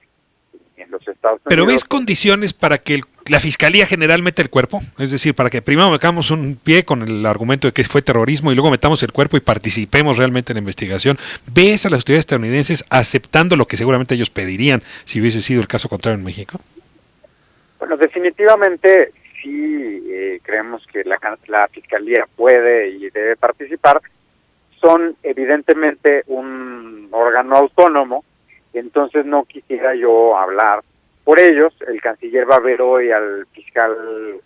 en los Estados Unidos. ¿Pero ves condiciones para que la Fiscalía General meta el cuerpo? Es decir, para que primero metamos un pie con el argumento de que fue terrorismo y luego metamos el cuerpo y participemos realmente en la investigación. ¿Ves a las autoridades estadounidenses aceptando lo que seguramente ellos pedirían si hubiese sido el caso contrario en México? Bueno, definitivamente sí creemos que la Fiscalía puede y debe participar. Son evidentemente un órgano autónomo, entonces no quisiera yo hablar por ellos. El canciller va a ver hoy al fiscal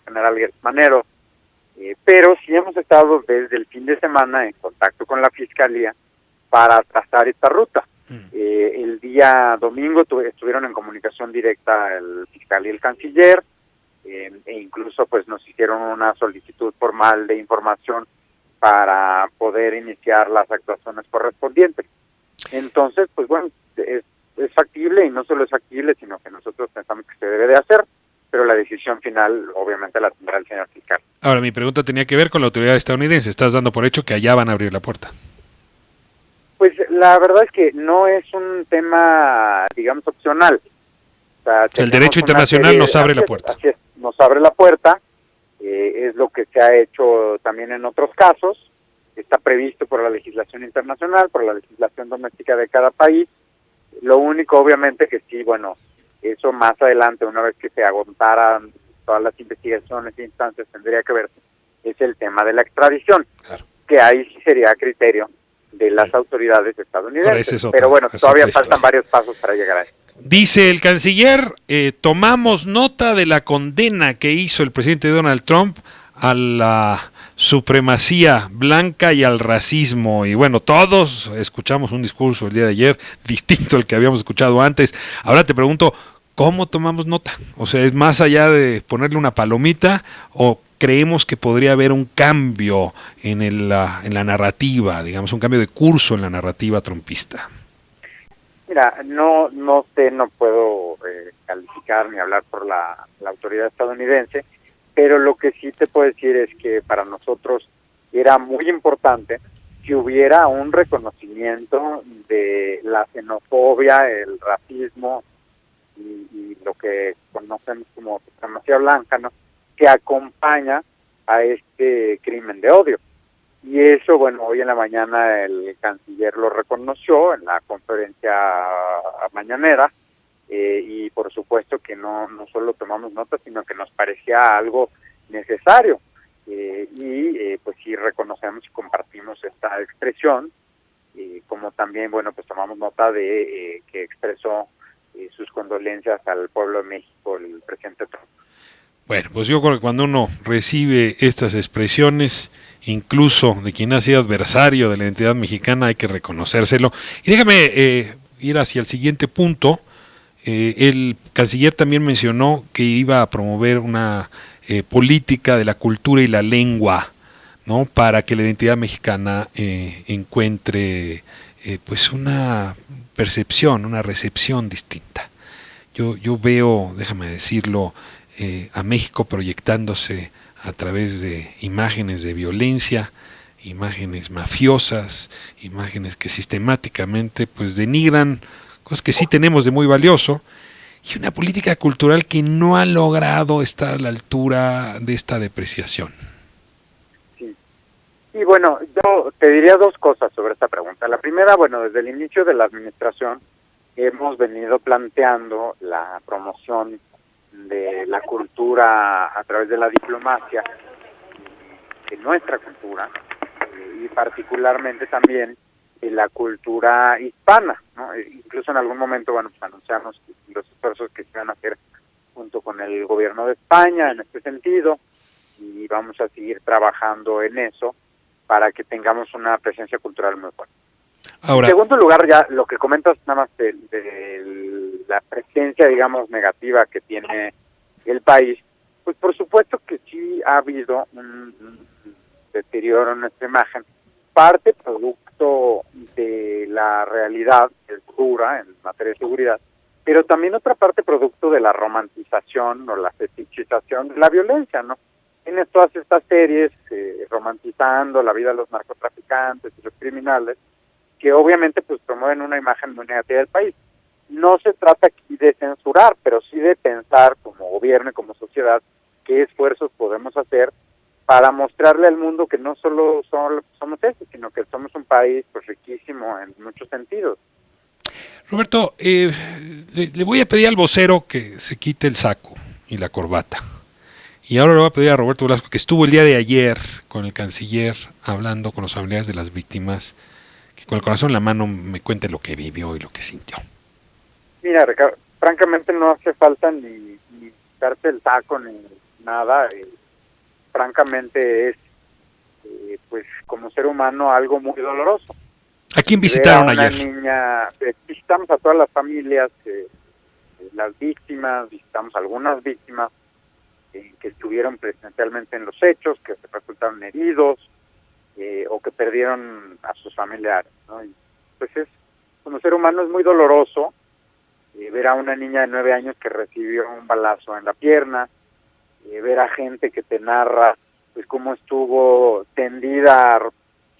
general Manero, pero sí hemos estado desde el fin de semana en contacto con la Fiscalía para trazar esta ruta. El día domingo estuvieron en comunicación directa el fiscal y el canciller, e incluso pues nos hicieron una solicitud formal de información para poder iniciar las actuaciones correspondientes. Entonces, pues bueno, es factible, y no solo es factible, sino que nosotros pensamos que se debe de hacer, pero la decisión final obviamente la tendrá el señor fiscal. Ahora, mi pregunta tenía que ver con la autoridad estadounidense. ¿Estás dando por hecho que allá van a abrir la puerta? Pues la verdad es que no es un tema, digamos, opcional. O sea, el derecho internacional nos abre la puerta. Así es, nos abre la puerta, es lo que se ha hecho también en otros casos, está previsto por la legislación internacional, por la legislación doméstica de cada país. Lo único, obviamente, que sí, bueno, eso más adelante, una vez que se agotaran todas las investigaciones e instancias, tendría que ver, es el tema de la extradición, claro, que ahí sí sería a criterio de las autoridades estadounidenses. Pero bueno, todavía faltan varios pasos para llegar a eso. Dice el canciller, tomamos nota de la condena que hizo el presidente Donald Trump a la supremacía blanca y al racismo. Y bueno, todos escuchamos un discurso el día de ayer distinto al que habíamos escuchado antes. Ahora te pregunto, ¿cómo tomamos nota? O sea, ¿es más allá de ponerle una palomita o creemos que podría haber un cambio en la narrativa, digamos, un cambio de curso en la narrativa trumpista? Mira, no sé, no puedo calificar ni hablar por la autoridad estadounidense, pero lo que sí te puedo decir es que para nosotros era muy importante que hubiera un reconocimiento de la xenofobia, el racismo y lo que conocemos como supremacía blanca, ¿no?, que acompaña a este crimen de odio. Y eso, bueno, hoy en la mañana el canciller lo reconoció en la conferencia mañanera, y por supuesto que no solo tomamos nota, sino que nos parecía algo necesario. pues sí reconocemos y compartimos esta expresión, como también, bueno, pues tomamos nota de que expresó sus condolencias al pueblo de México el presidente Trump. Bueno, pues yo creo que cuando uno recibe estas expresiones, incluso de quien ha sido adversario de la identidad mexicana, hay que reconocérselo. Y déjame ir hacia el siguiente punto. El canciller también mencionó que iba a promover una política de la cultura y la lengua, ¿no? Para que la identidad mexicana encuentre pues una percepción, una recepción distinta. Yo veo, déjame decirlo, a México proyectándose a través de imágenes de violencia, imágenes mafiosas, imágenes que sistemáticamente pues denigran cosas que sí tenemos de muy valioso, y una política cultural que no ha logrado estar a la altura de esta depreciación. Sí. Y bueno, yo te diría dos cosas sobre esta pregunta. La primera, bueno, desde el inicio de la administración hemos venido planteando la promoción de la cultura a través de la diplomacia, de nuestra cultura, y particularmente también de la cultura hispana, ¿no? Incluso en algún momento, bueno, pues anunciamos los esfuerzos que se van a hacer junto con el gobierno de España en este sentido, y vamos a seguir trabajando en eso para que tengamos una presencia cultural muy fuerte. Ahora, en segundo lugar, ya lo que comentas nada más de la presencia, digamos, negativa que tiene el país, pues por supuesto que sí ha habido un deterioro en nuestra imagen, parte producto de la realidad que es dura en materia de seguridad, pero también otra parte producto de la romantización o la fetichización de la violencia, ¿no? Tienes todas estas series romantizando la vida de los narcotraficantes y los criminales, que obviamente pues promueven una imagen muy negativa del país. No se trata aquí de censurar, pero sí de pensar como gobierno y como sociedad qué esfuerzos podemos hacer para mostrarle al mundo que no solo somos eso, sino que somos un país pues riquísimo en muchos sentidos. Roberto, le voy a pedir al vocero que se quite el saco y la corbata. Y ahora le voy a pedir a Roberto Velasco, que estuvo el día de ayer con el canciller hablando con los familiares de las víctimas, que con el corazón en la mano me cuente lo que vivió y lo que sintió. Mira, Ricardo, francamente no hace falta ni darte el saco ni nada. Francamente es, pues como ser humano, algo muy doloroso. ¿A quién visitaron ayer? Visitamos a todas las familias, las víctimas, visitamos algunas víctimas que estuvieron presencialmente en los hechos, que se resultaron heridos o que perdieron a sus familiares, ¿no? Y pues como ser humano es muy doloroso ver a una niña de 9 años que recibió un balazo en la pierna, ver a gente que te narra pues cómo estuvo tendida,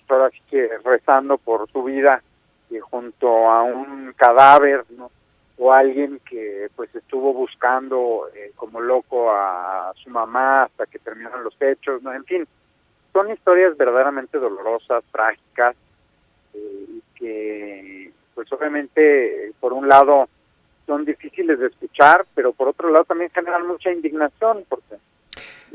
ahora sí que rezando por su vida junto a un cadáver, ¿no? O alguien que pues estuvo buscando como loco a su mamá hasta que terminaron los hechos, ¿no? En fin, son historias verdaderamente dolorosas, trágicas, y que pues obviamente por un lado son difíciles de escuchar, pero por otro lado también generan mucha indignación, porque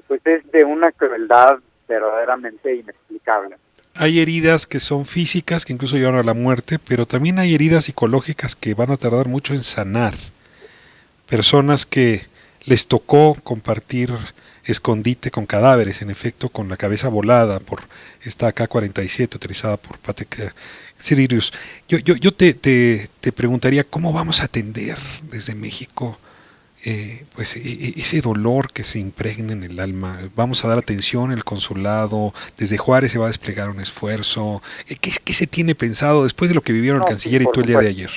pues es de una crueldad verdaderamente inexplicable. Hay heridas que son físicas, que incluso llevan a la muerte, pero también hay heridas psicológicas que van a tardar mucho en sanar. Personas que les tocó compartir escondite con cadáveres, en efecto, con la cabeza volada por esta AK-47 utilizada por Patrick Sirius. Yo te preguntaría, ¿cómo vamos a atender desde México pues ese dolor que se impregna en el alma? Vamos a dar atención al consulado, desde Juárez se va a desplegar un esfuerzo. ¿Qué se tiene pensado después de lo que vivieron el canciller y tú el día de ayer?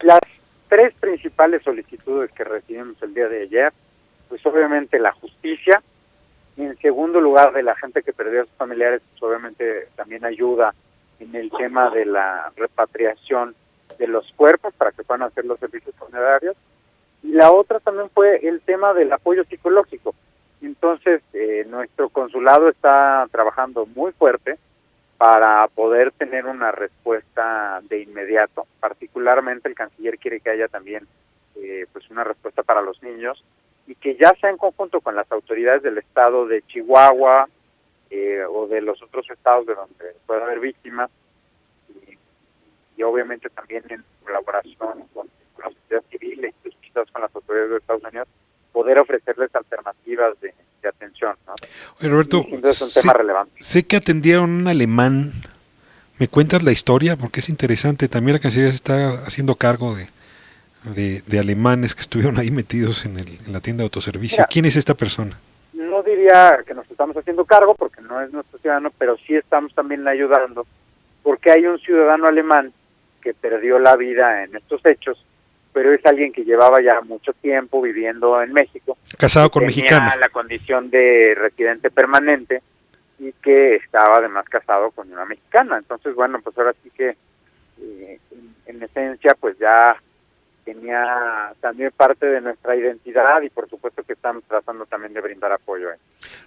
Las 3 principales solicitudes que recibimos el día de ayer, pues obviamente la justicia, y en segundo lugar de la gente que perdió a sus familiares, pues obviamente también ayuda en el tema de la repatriación de los cuerpos para que puedan hacer los servicios funerarios. Y la otra también fue el tema del apoyo psicológico. Entonces, nuestro consulado está trabajando muy fuerte para poder tener una respuesta de inmediato. Particularmente el canciller quiere que haya también pues una respuesta para los niños, y que ya sea en conjunto con las autoridades del estado de Chihuahua, o de los otros estados de donde pueda haber víctimas, y obviamente también en colaboración con la sociedad civil y quizás con las autoridades de Estados Unidos, poder ofrecerles alternativas de atención, ¿no? Oye, Roberto, es un tema relevante. Sé que atendieron un alemán. ¿Me cuentas la historia? Porque es interesante. También la Cancillería se está haciendo cargo de alemanes que estuvieron ahí metidos en la tienda de autoservicio. Mira, ¿quién es esta persona? No diría que nos estamos haciendo cargo, porque no es nuestro ciudadano, pero sí estamos también ayudando, porque hay un ciudadano alemán que perdió la vida en estos hechos, pero es alguien que llevaba ya mucho tiempo viviendo en México. Casado con mexicana. Tenía la condición de residente permanente y que estaba además casado con una mexicana. Entonces, bueno, pues ahora sí que en esencia pues ya tenía también parte de nuestra identidad, y por supuesto que estamos tratando también de brindar apoyo a él.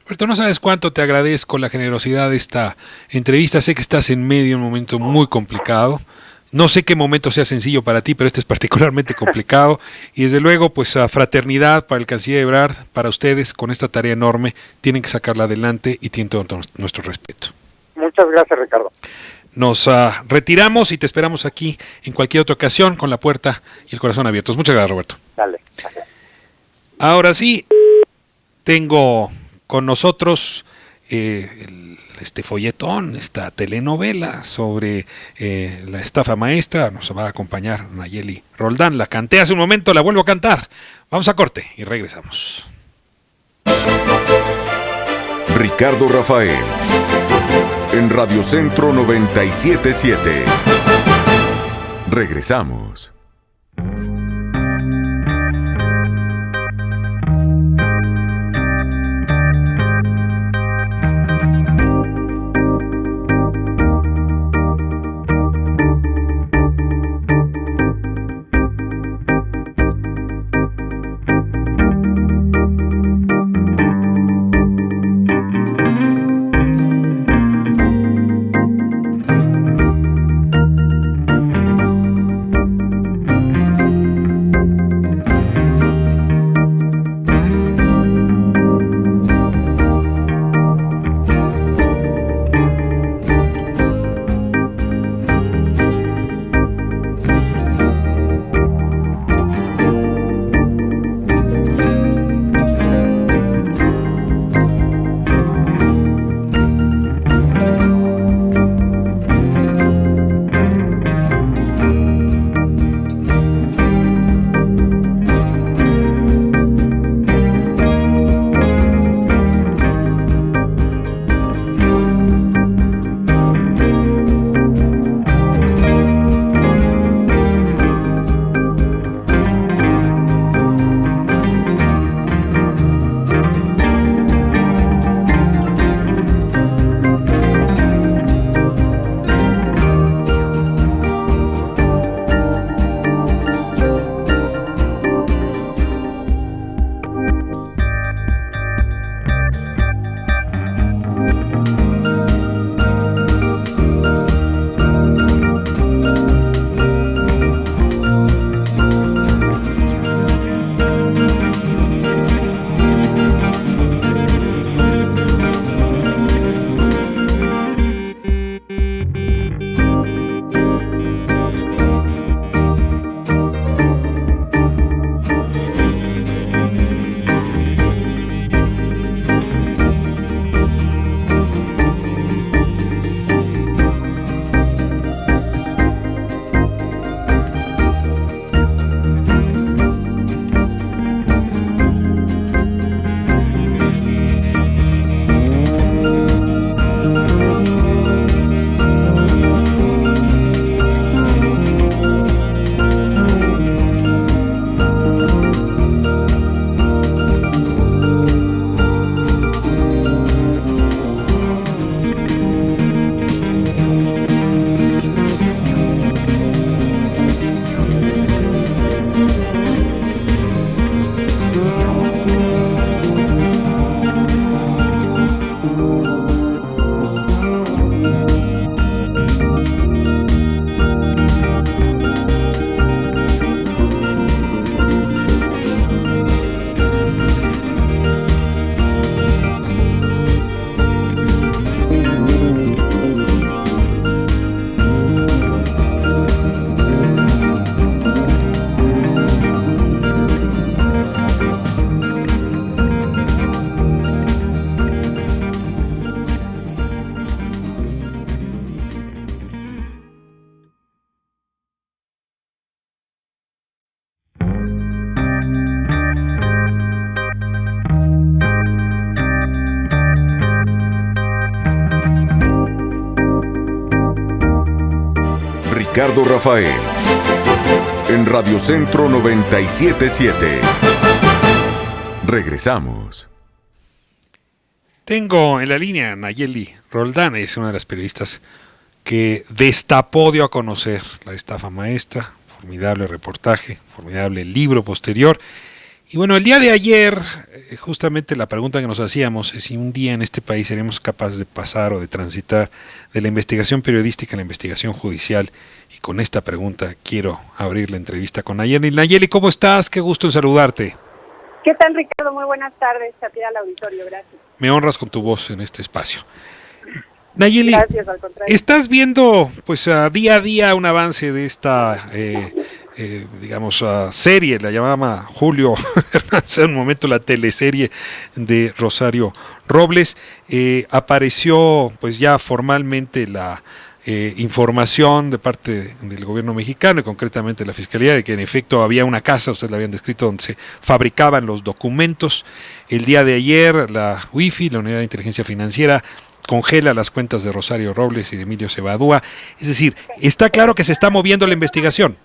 Roberto, no sabes cuánto te agradezco la generosidad de esta entrevista. Sé que estás en medio de un momento muy complicado. No sé qué momento sea sencillo para ti, pero este es particularmente complicado. Y desde luego, pues a fraternidad para el canciller Ebrard, para ustedes, con esta tarea enorme, tienen que sacarla adelante y tienen todo nuestro respeto. Muchas gracias, Ricardo. Nos retiramos y te esperamos aquí en cualquier otra ocasión con la puerta y el corazón abiertos. Muchas gracias, Roberto. Dale. Ahora sí, tengo con nosotros este folletón, esta telenovela sobre la estafa maestra. Nos va a acompañar Nayeli Roldán. La canté hace un momento, la vuelvo a cantar. Vamos a corte y regresamos. Ricardo Rafael, en Radio Centro 97.7. Regresamos. Ricardo Rafael. En Radio Centro 97.7. Regresamos. Tengo en la línea a Nayeli Roldán, es una de las periodistas que destapó, dio a conocer la estafa maestra, formidable reportaje, formidable libro posterior. Y bueno, el día de ayer, justamente la pregunta que nos hacíamos es si un día en este país seremos capaces de pasar o de transitar de la investigación periodística a la investigación judicial. Y con esta pregunta quiero abrir la entrevista con Nayeli. Nayeli, ¿cómo estás? Qué gusto en saludarte. ¿Qué tal, Ricardo? Muy buenas tardes. A ti al auditorio, gracias. Me honras con tu voz en este espacio. Nayeli, gracias, al contrario. ¿Estás viendo pues día a día un avance de esta serie, la llamaba Julio hace un momento, la teleserie de Rosario Robles? Apareció pues ya formalmente la información de parte del gobierno mexicano y concretamente la Fiscalía de que en efecto había una casa, ustedes la habían descrito, donde se fabricaban los documentos. El día de ayer la UIFI, la Unidad de Inteligencia Financiera, congela las cuentas de Rosario Robles y de Emilio Cebadúa. Es decir, está claro que se está moviendo la investigación.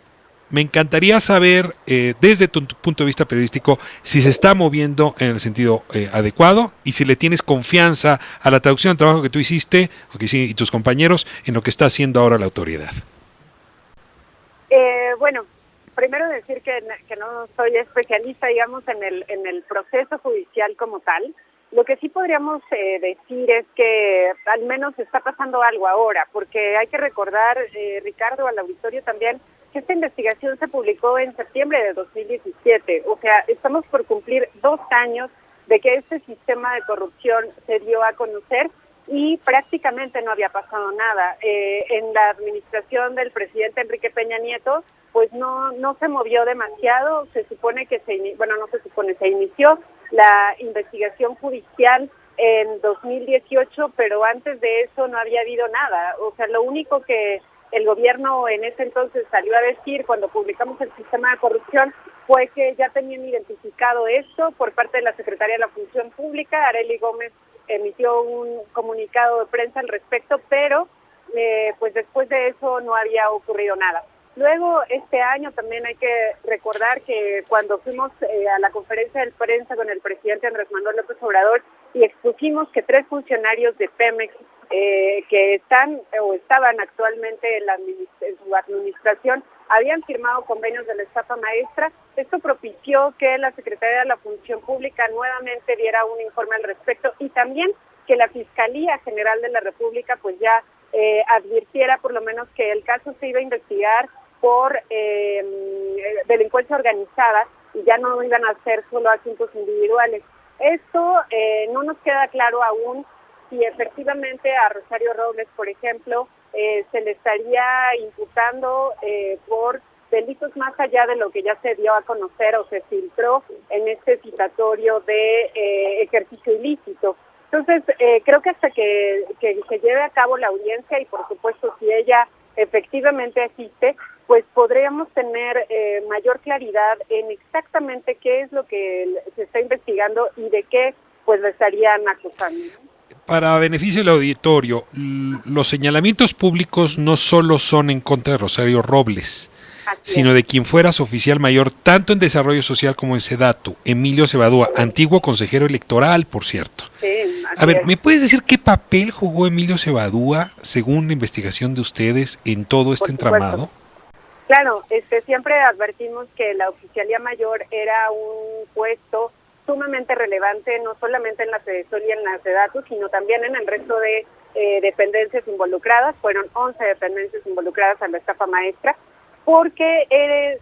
Me encantaría saber, desde tu punto de vista periodístico, si se está moviendo en el sentido adecuado y si le tienes confianza a la traducción del trabajo que tú hiciste y tus compañeros en lo que está haciendo ahora la autoridad. Bueno, primero decir que no soy especialista, digamos, en el proceso judicial como tal. Lo que sí podríamos decir es que al menos está pasando algo ahora, porque hay que recordar, Ricardo, al auditorio también, que esta investigación se publicó en septiembre de 2017. O sea, estamos por cumplir 2 años de que este sistema de corrupción se dio a conocer y prácticamente no había pasado nada. En la administración del presidente Enrique Peña Nieto, pues no se movió demasiado. Se supone que se inició la investigación judicial en 2018, pero antes de eso no había habido nada. O sea, lo único que el gobierno en ese entonces salió a decir cuando publicamos el sistema de corrupción fue que ya tenían identificado esto por parte de la Secretaría de la Función Pública. Arely Gómez emitió un comunicado de prensa al respecto, pero pues después de eso no había ocurrido nada. Luego, este año también hay que recordar que cuando fuimos a la conferencia de prensa con el presidente Andrés Manuel López Obrador y expusimos que 3 funcionarios de Pemex que están o estaban actualmente en su administración habían firmado convenios de la estafa maestra, esto propició que la Secretaría de la Función Pública nuevamente diera un informe al respecto y también que la Fiscalía General de la República pues ya advirtiera por lo menos que el caso se iba a investigar por delincuencia organizada y ya no iban a ser solo asuntos individuales. Esto no nos queda claro aún si efectivamente a Rosario Robles, por ejemplo, se le estaría imputando por delitos más allá de lo que ya se dio a conocer o se filtró en este citatorio de ejercicio ilícito. Entonces, creo que hasta que se lleve a cabo la audiencia y, por supuesto, si ella efectivamente existe, pues podríamos tener mayor claridad en exactamente qué es lo que se está investigando y de qué pues le estarían acusando. Para beneficio del auditorio, los señalamientos públicos no solo son en contra de Rosario Robles, sino de quien fuera su oficial mayor tanto en Desarrollo Social como en Sedatu, Emilio Cebadúa, antiguo consejero electoral, por cierto. Sí, a ver, ¿me puedes decir qué papel jugó Emilio Cebadúa, según la investigación de ustedes, en todo este entramado? Claro, siempre advertimos que la oficialía mayor era un puesto sumamente relevante, no solamente en la Sedesol y en la Sedatu, sino también en el resto de dependencias involucradas. Fueron 11 dependencias involucradas en la estafa maestra, porque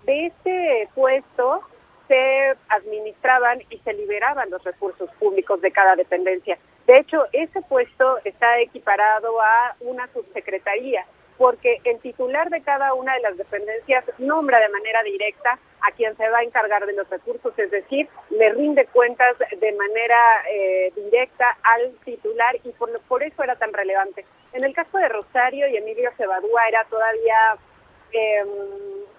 de este puesto se administraban y se liberaban los recursos públicos de cada dependencia. De hecho, ese puesto está equiparado a una subsecretaría, porque el titular de cada una de las dependencias nombra de manera directa a quien se va a encargar de los recursos, es decir, le rinde cuentas de manera directa al titular y por eso era tan relevante. En el caso de Rosario y Emilio Cebadúa era todavía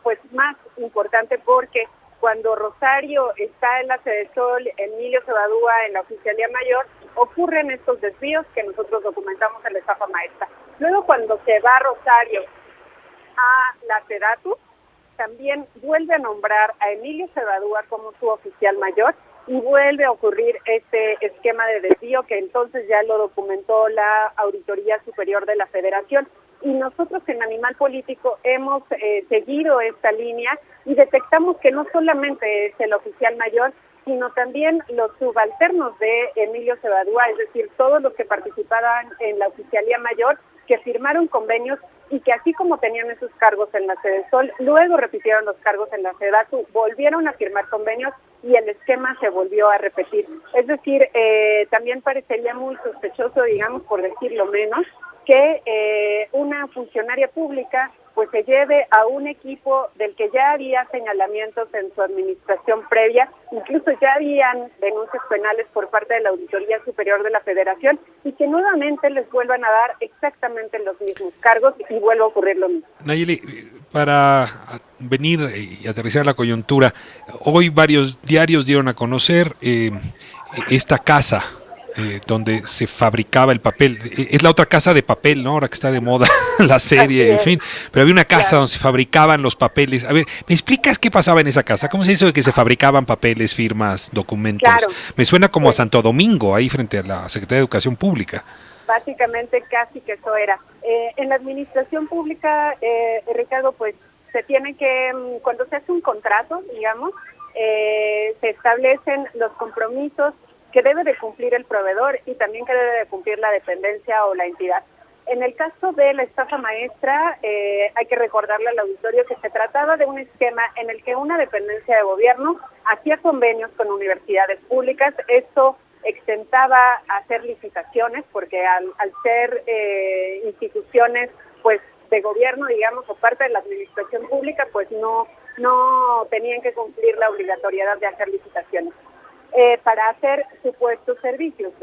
pues más importante porque cuando Rosario está en la Sedesol, Emilio Cebadúa en la Oficialía Mayor, ocurren estos desvíos que nosotros documentamos en la estafa maestra. Luego cuando se va Rosario a la SEDATU, también vuelve a nombrar a Emilio Cebadúa como su oficial mayor y vuelve a ocurrir este esquema de desvío que entonces ya lo documentó la Auditoría Superior de la Federación. Y nosotros en Animal Político hemos seguido esta línea y detectamos que no solamente es el oficial mayor, sino también los subalternos de Emilio Cebadúa, es decir, todos los que participaban en la oficialía mayor, que firmaron convenios y que así como tenían esos cargos en la Sedesol, luego repitieron los cargos en la SEDATU, volvieron a firmar convenios y el esquema se volvió a repetir. Es decir, también parecería muy sospechoso, digamos, por decirlo menos, que una funcionaria pública pues se lleve a un equipo del que ya había señalamientos en su administración previa, incluso ya habían denuncias penales por parte de la Auditoría Superior de la Federación y que nuevamente les vuelvan a dar exactamente los mismos cargos y vuelva a ocurrir lo mismo. Nayeli, para venir y aterrizar la coyuntura, hoy varios diarios dieron a conocer esta casa donde se fabricaba el papel. Es la otra casa de papel, ¿no? Ahora que está de moda la serie, en fin. Pero había una casa donde se fabricaban los papeles. A ver, ¿me explicas qué pasaba en esa casa? ¿Cómo se hizo de que se fabricaban papeles, firmas, documentos? Claro. Me suena como a Santo Domingo, ahí frente a la Secretaría de Educación Pública. Básicamente casi que eso era. En la administración pública, Ricardo, pues se tiene que, cuando se hace un contrato, digamos, se establecen los compromisos que debe de cumplir el proveedor y también que debe de cumplir la dependencia o la entidad. En el caso de la estafa maestra, hay que recordarle al auditorio que se trataba de un esquema en el que una dependencia de gobierno hacía convenios con universidades públicas. Esto extentaba a hacer licitaciones porque al ser instituciones pues de gobierno, digamos, o parte de la administración pública, pues no tenían que cumplir la obligatoriedad de hacer licitaciones. Para hacer supuestos servicios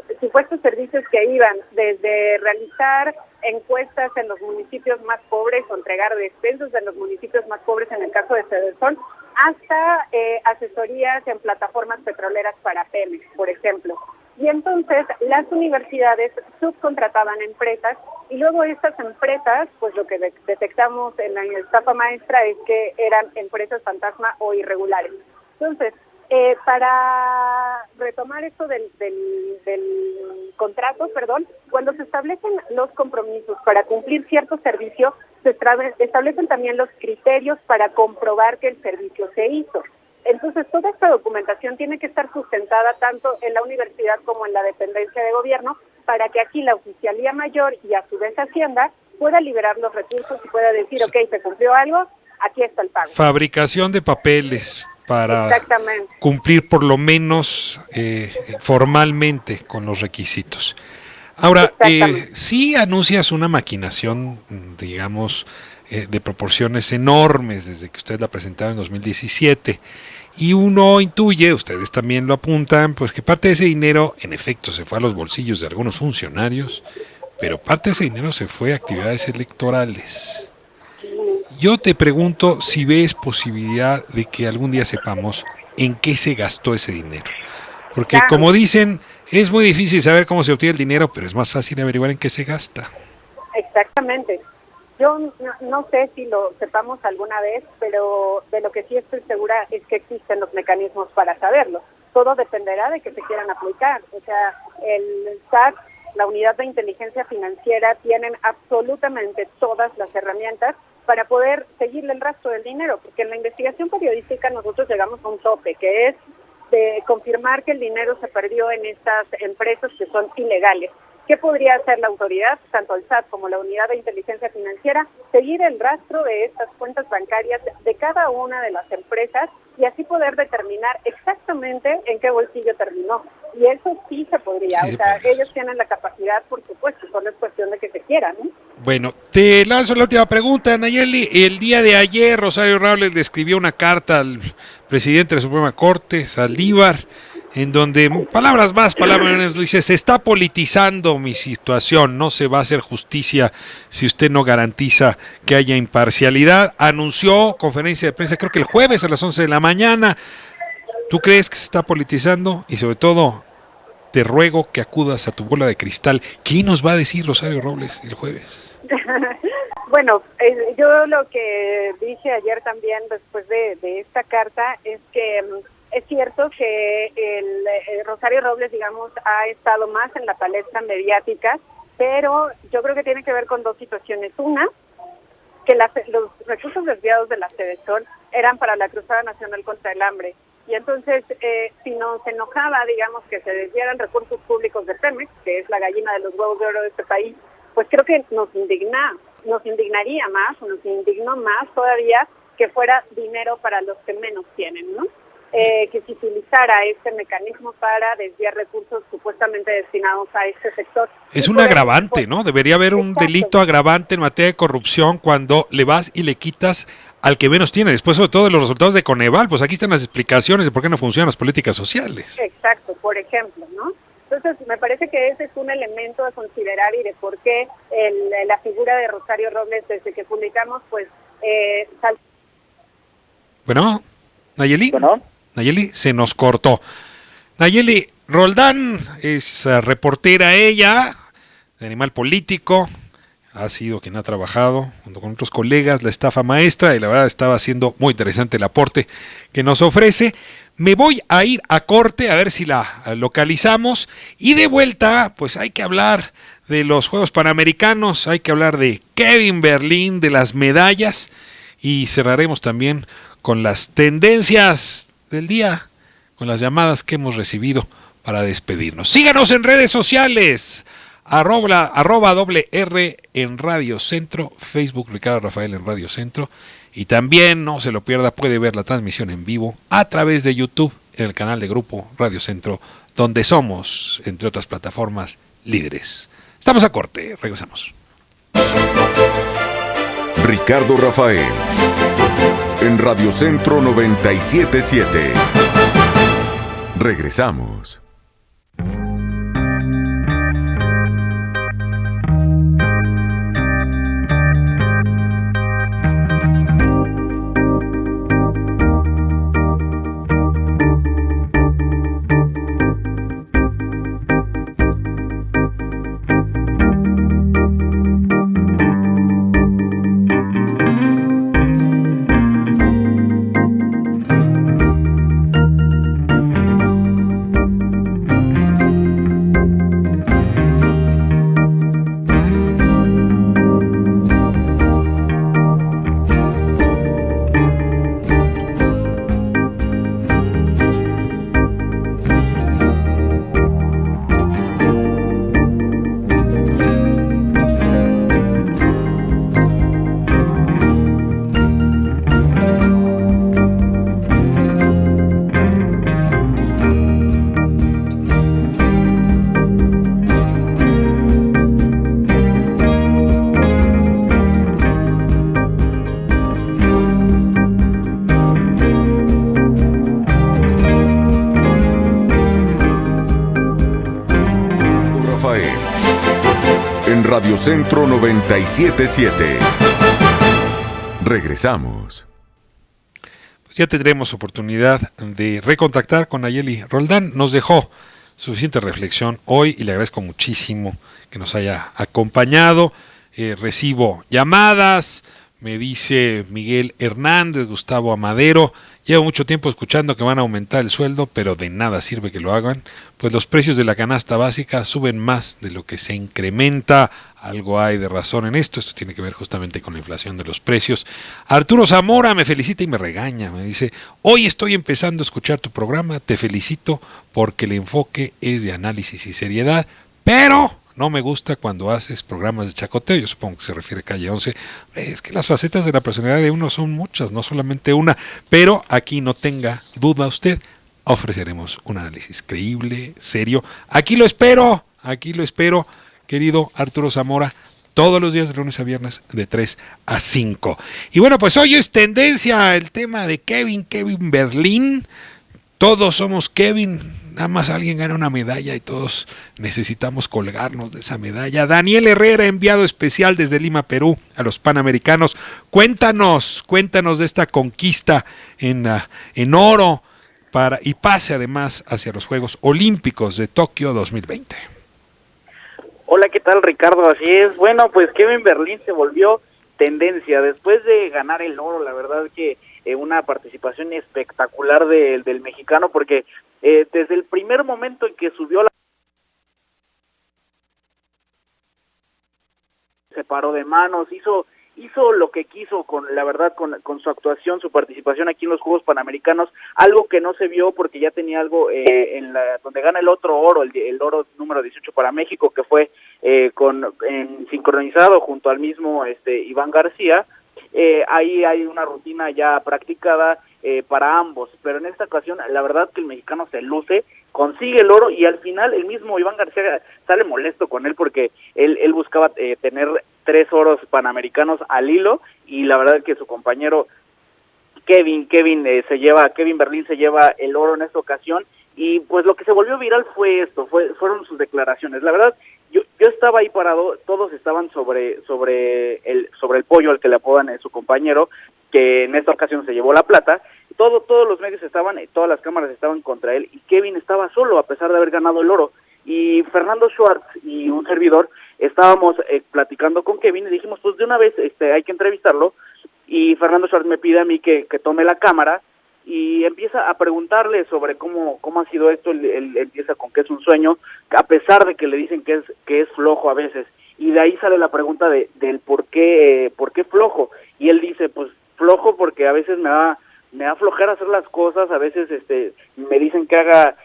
que iban desde realizar encuestas en los municipios más pobres o entregar despensas en los municipios más pobres en el caso de Sedesol, hasta asesorías en plataformas petroleras para Pemex, por ejemplo. Y entonces las universidades subcontrataban empresas y luego estas empresas, pues lo que detectamos en la estafa maestra es que eran empresas fantasma o irregulares. Entonces, para retomar esto del contrato, cuando se establecen los compromisos para cumplir cierto servicio, se establecen también los criterios para comprobar que el servicio se hizo. Entonces, toda esta documentación tiene que estar sustentada tanto en la universidad como en la dependencia de gobierno para que aquí la oficialía mayor y a su vez Hacienda pueda liberar los recursos y pueda decir, ok, se cumplió algo, aquí está el pago. Fabricación de papeles para cumplir por lo menos formalmente con los requisitos. Ahora, sí anuncias una maquinación, digamos, de proporciones enormes desde que usted la presentaron en 2017. Y uno intuye, ustedes también lo apuntan, pues que parte de ese dinero, en efecto, se fue a los bolsillos de algunos funcionarios, pero parte de ese dinero se fue a actividades electorales. Yo te pregunto si ves posibilidad de que algún día sepamos en qué se gastó ese dinero. Porque como dicen, es muy difícil saber cómo se obtiene el dinero, pero es más fácil averiguar en qué se gasta. Exactamente. Yo no sé si lo sepamos alguna vez, pero de lo que sí estoy segura es que existen los mecanismos para saberlo. Todo dependerá de que se quieran aplicar. O sea, el SAT, la Unidad de Inteligencia Financiera, tienen absolutamente todas las herramientas para poder seguirle el rastro del dinero, porque en la investigación periodística nosotros llegamos a un tope, que es de confirmar que el dinero se perdió en estas empresas que son ilegales. ¿Qué podría hacer la autoridad, tanto el SAT como la Unidad de Inteligencia Financiera? Seguir el rastro de estas cuentas bancarias de cada una de las empresas y así poder determinar exactamente en qué bolsillo terminó. Y eso sí se podría, sí, o sea, ellos tienen la capacidad, por supuesto, solo es cuestión de que se quieran, ¿no? Bueno, te lanzo la última pregunta, Nayeli. El día de ayer, Rosario Robles le escribió una carta al presidente de la Suprema Corte, Saldívar, en donde palabras más, palabras menos, dice: se está politizando mi situación, no se va a hacer justicia si usted no garantiza que haya imparcialidad. Anunció conferencia de prensa, creo que el jueves a las 11 de la mañana. ¿Tú crees que se está politizando? Y sobre todo, te ruego que acudas a tu bola de cristal. ¿Qué nos va a decir Rosario Robles el jueves? Bueno, yo lo que dije ayer también después de esta carta es que es cierto que el Rosario Robles, digamos, ha estado más en la palestra mediática, pero yo creo que tiene que ver con dos situaciones. Una, que los recursos desviados de la Sedesol eran para la Cruzada Nacional contra el Hambre. Y entonces, si nos enojaba, digamos, que se desviaran recursos públicos de Pemex, que es la gallina de los huevos de oro de este país, pues creo que nos indignaría más, o nos indignó más todavía que fuera dinero para los que menos tienen, ¿no? Que se utilizara este mecanismo para desviar recursos supuestamente destinados a este sector. Es un agravante, ¿no? Debería haber un delito agravante en materia de corrupción cuando le vas y le quitas al que menos tiene. Después, sobre todo, de los resultados de Coneval, pues aquí están las explicaciones de por qué no funcionan las políticas sociales. Exacto, por ejemplo, ¿no? Entonces, me parece que ese es un elemento a considerar y de por qué la figura de Rosario Robles, desde que publicamos, pues... Bueno, Nayeli. Bueno. Nayeli, se nos cortó. Nayeli Roldán es reportera ella, de Animal Político, ha sido quien ha trabajado junto con otros colegas la estafa maestra y la verdad estaba haciendo muy interesante el aporte que nos ofrece. Me voy a ir a corte a ver si la localizamos y de vuelta pues hay que hablar de los Juegos Panamericanos, hay que hablar de Kevin Berlín, de las medallas y cerraremos también con las tendencias del día, con las llamadas que hemos recibido para despedirnos. Síganos en redes sociales, arroba @R en Radio Centro, Facebook Ricardo Rafael en Radio Centro, y también no se lo pierda, puede ver la transmisión en vivo a través de YouTube en el canal de Grupo Radio Centro, donde somos, entre otras plataformas, líderes. Estamos a corte, regresamos. Ricardo Rafael en Radio Centro 97.7. Regresamos. Radio Centro 97.7. Regresamos. Pues ya tendremos oportunidad de recontactar con Nayeli Roldán. Nos dejó suficiente reflexión hoy y le agradezco muchísimo que nos haya acompañado. Recibo llamadas, me dice Miguel Hernández, Gustavo Amadero. Llevo mucho tiempo escuchando que van a aumentar el sueldo, pero de nada sirve que lo hagan, pues los precios de la canasta básica suben más de lo que se incrementa. Algo hay de razón en esto tiene que ver justamente con la inflación de los precios. Arturo Zamora me felicita y me regaña, me dice: hoy estoy empezando a escuchar tu programa, te felicito porque el enfoque es de análisis y seriedad, pero no me gusta cuando haces programas de chacoteo. Yo supongo que se refiere a Calle 11. Es que las facetas de la personalidad de uno son muchas, no solamente una. Pero aquí no tenga duda usted, ofreceremos un análisis creíble, serio. Aquí lo espero, querido Arturo Zamora, todos los días de lunes a viernes de 3 a 5. Y bueno, pues hoy es tendencia el tema de Kevin Berlín. Todos somos Kevin, nada más alguien gana una medalla y todos necesitamos colgarnos de esa medalla. Daniel Herrera, enviado especial desde Lima, Perú, a los Panamericanos. Cuéntanos de esta conquista en oro. y pase además hacia los Juegos Olímpicos de Tokio 2020. Hola, ¿qué tal, Ricardo? Así es. Bueno, pues Kevin Berlín se volvió tendencia después de ganar el oro. La verdad que una participación espectacular del mexicano, porque desde el primer momento en que subió se paró de manos, hizo lo que quiso con su actuación, su participación aquí en los Juegos Panamericanos, algo que no se vio porque ya tenía algo donde gana el otro oro, el oro número 18 para México, que fue sincronizado junto al mismo Iván García. Ahí hay una rutina ya practicada para ambos, pero en esta ocasión la verdad que el mexicano se luce, consigue el oro y al final el mismo Iván García sale molesto con él porque él buscaba tener 3 oros panamericanos al hilo, y la verdad que su compañero Kevin Berlín se lleva el oro en esta ocasión. Y pues lo que se volvió viral fue fueron sus declaraciones. La verdad, yo estaba ahí parado, todos estaban sobre el pollo, al que le apodan su compañero, que en esta ocasión se llevó la plata. Todos los medios todas las cámaras estaban contra él, y Kevin estaba solo a pesar de haber ganado el oro. Y Fernando Schwartz y un servidor estábamos platicando con Kevin y dijimos, pues de una vez hay que entrevistarlo. Y Fernando Schwartz me pide a mí que tome la cámara y empieza a preguntarle sobre cómo ha sido esto. Él empieza con que es un sueño, a pesar de que le dicen que es flojo a veces, y de ahí sale la pregunta del por qué flojo, y él dice, pues flojo porque a veces me da flojera hacer las cosas, a veces me dicen que haga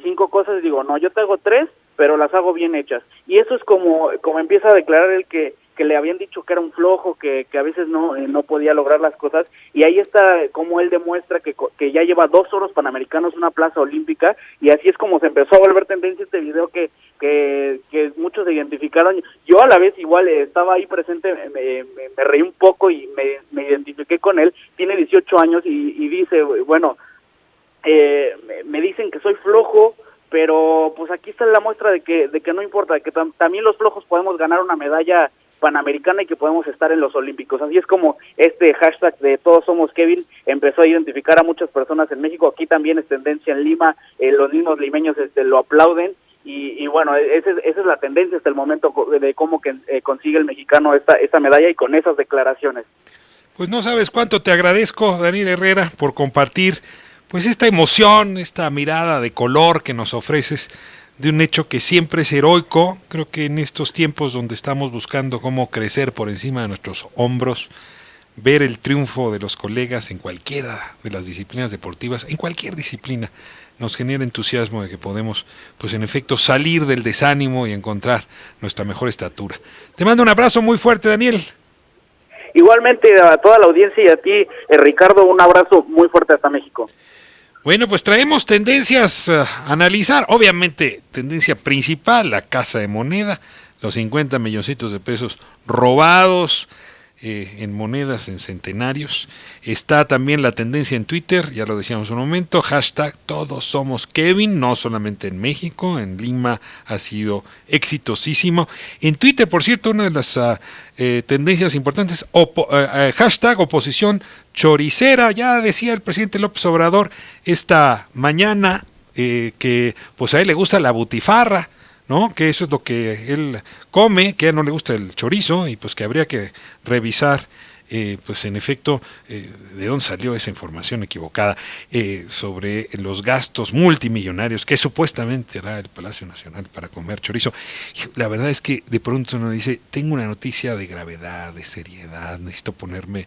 5 cosas y digo, no, yo te hago 3, pero las hago bien hechas. Y eso es como empieza a declarar él que le habían dicho que era un flojo, que a veces no podía lograr las cosas, y ahí está como él demuestra que ya lleva 2 oros panamericanos, una plaza olímpica, y así es como se empezó a volver tendencia este video que muchos se identificaron. Yo a la vez igual estaba ahí presente, me reí un poco y me identifiqué con él. Tiene 18 años y dice, bueno, me dicen que soy flojo, pero pues aquí está la muestra de que no importa, de que también los flojos podemos ganar una medalla panamericana y que podemos estar en los Olímpicos. Así es como este hashtag de Todos Somos Kevin empezó a identificar a muchas personas en México. Aquí también es tendencia en Lima, los mismos limeños lo aplauden, y bueno, esa es la tendencia hasta el momento de cómo consigue el mexicano esta medalla y con esas declaraciones. Pues no sabes cuánto te agradezco, Daniel Herrera, por compartir pues esta emoción, esta mirada de color que nos ofreces de un hecho que siempre es heroico. Creo que en estos tiempos donde estamos buscando cómo crecer por encima de nuestros hombros, ver el triunfo de los colegas en cualquiera de las disciplinas deportivas, en cualquier disciplina, nos genera entusiasmo de que podemos, pues en efecto, salir del desánimo y encontrar nuestra mejor estatura. Te mando un abrazo muy fuerte, Daniel. Igualmente a toda la audiencia y a ti, Ricardo, un abrazo muy fuerte hasta México. Bueno, pues traemos tendencias a analizar. Obviamente, tendencia principal, la Casa de Moneda, los 50 milloncitos de pesos robados en monedas, en centenarios. Está también la tendencia en Twitter, ya lo decíamos un momento, hashtag Todos Somos Kevin, no solamente en México, en Lima ha sido exitosísimo. En Twitter, por cierto, una de las tendencias importantes, hashtag oposición choricera. Ya decía el presidente López Obrador esta mañana que pues a él le gusta la butifarra, ¿no? Que eso es lo que él come, que a él no le gusta el chorizo, y pues que habría que revisar pues en efecto de dónde salió esa información equivocada sobre los gastos multimillonarios que supuestamente hará el Palacio Nacional para comer chorizo. La verdad es que de pronto uno dice, tengo una noticia de gravedad, de seriedad, necesito ponerme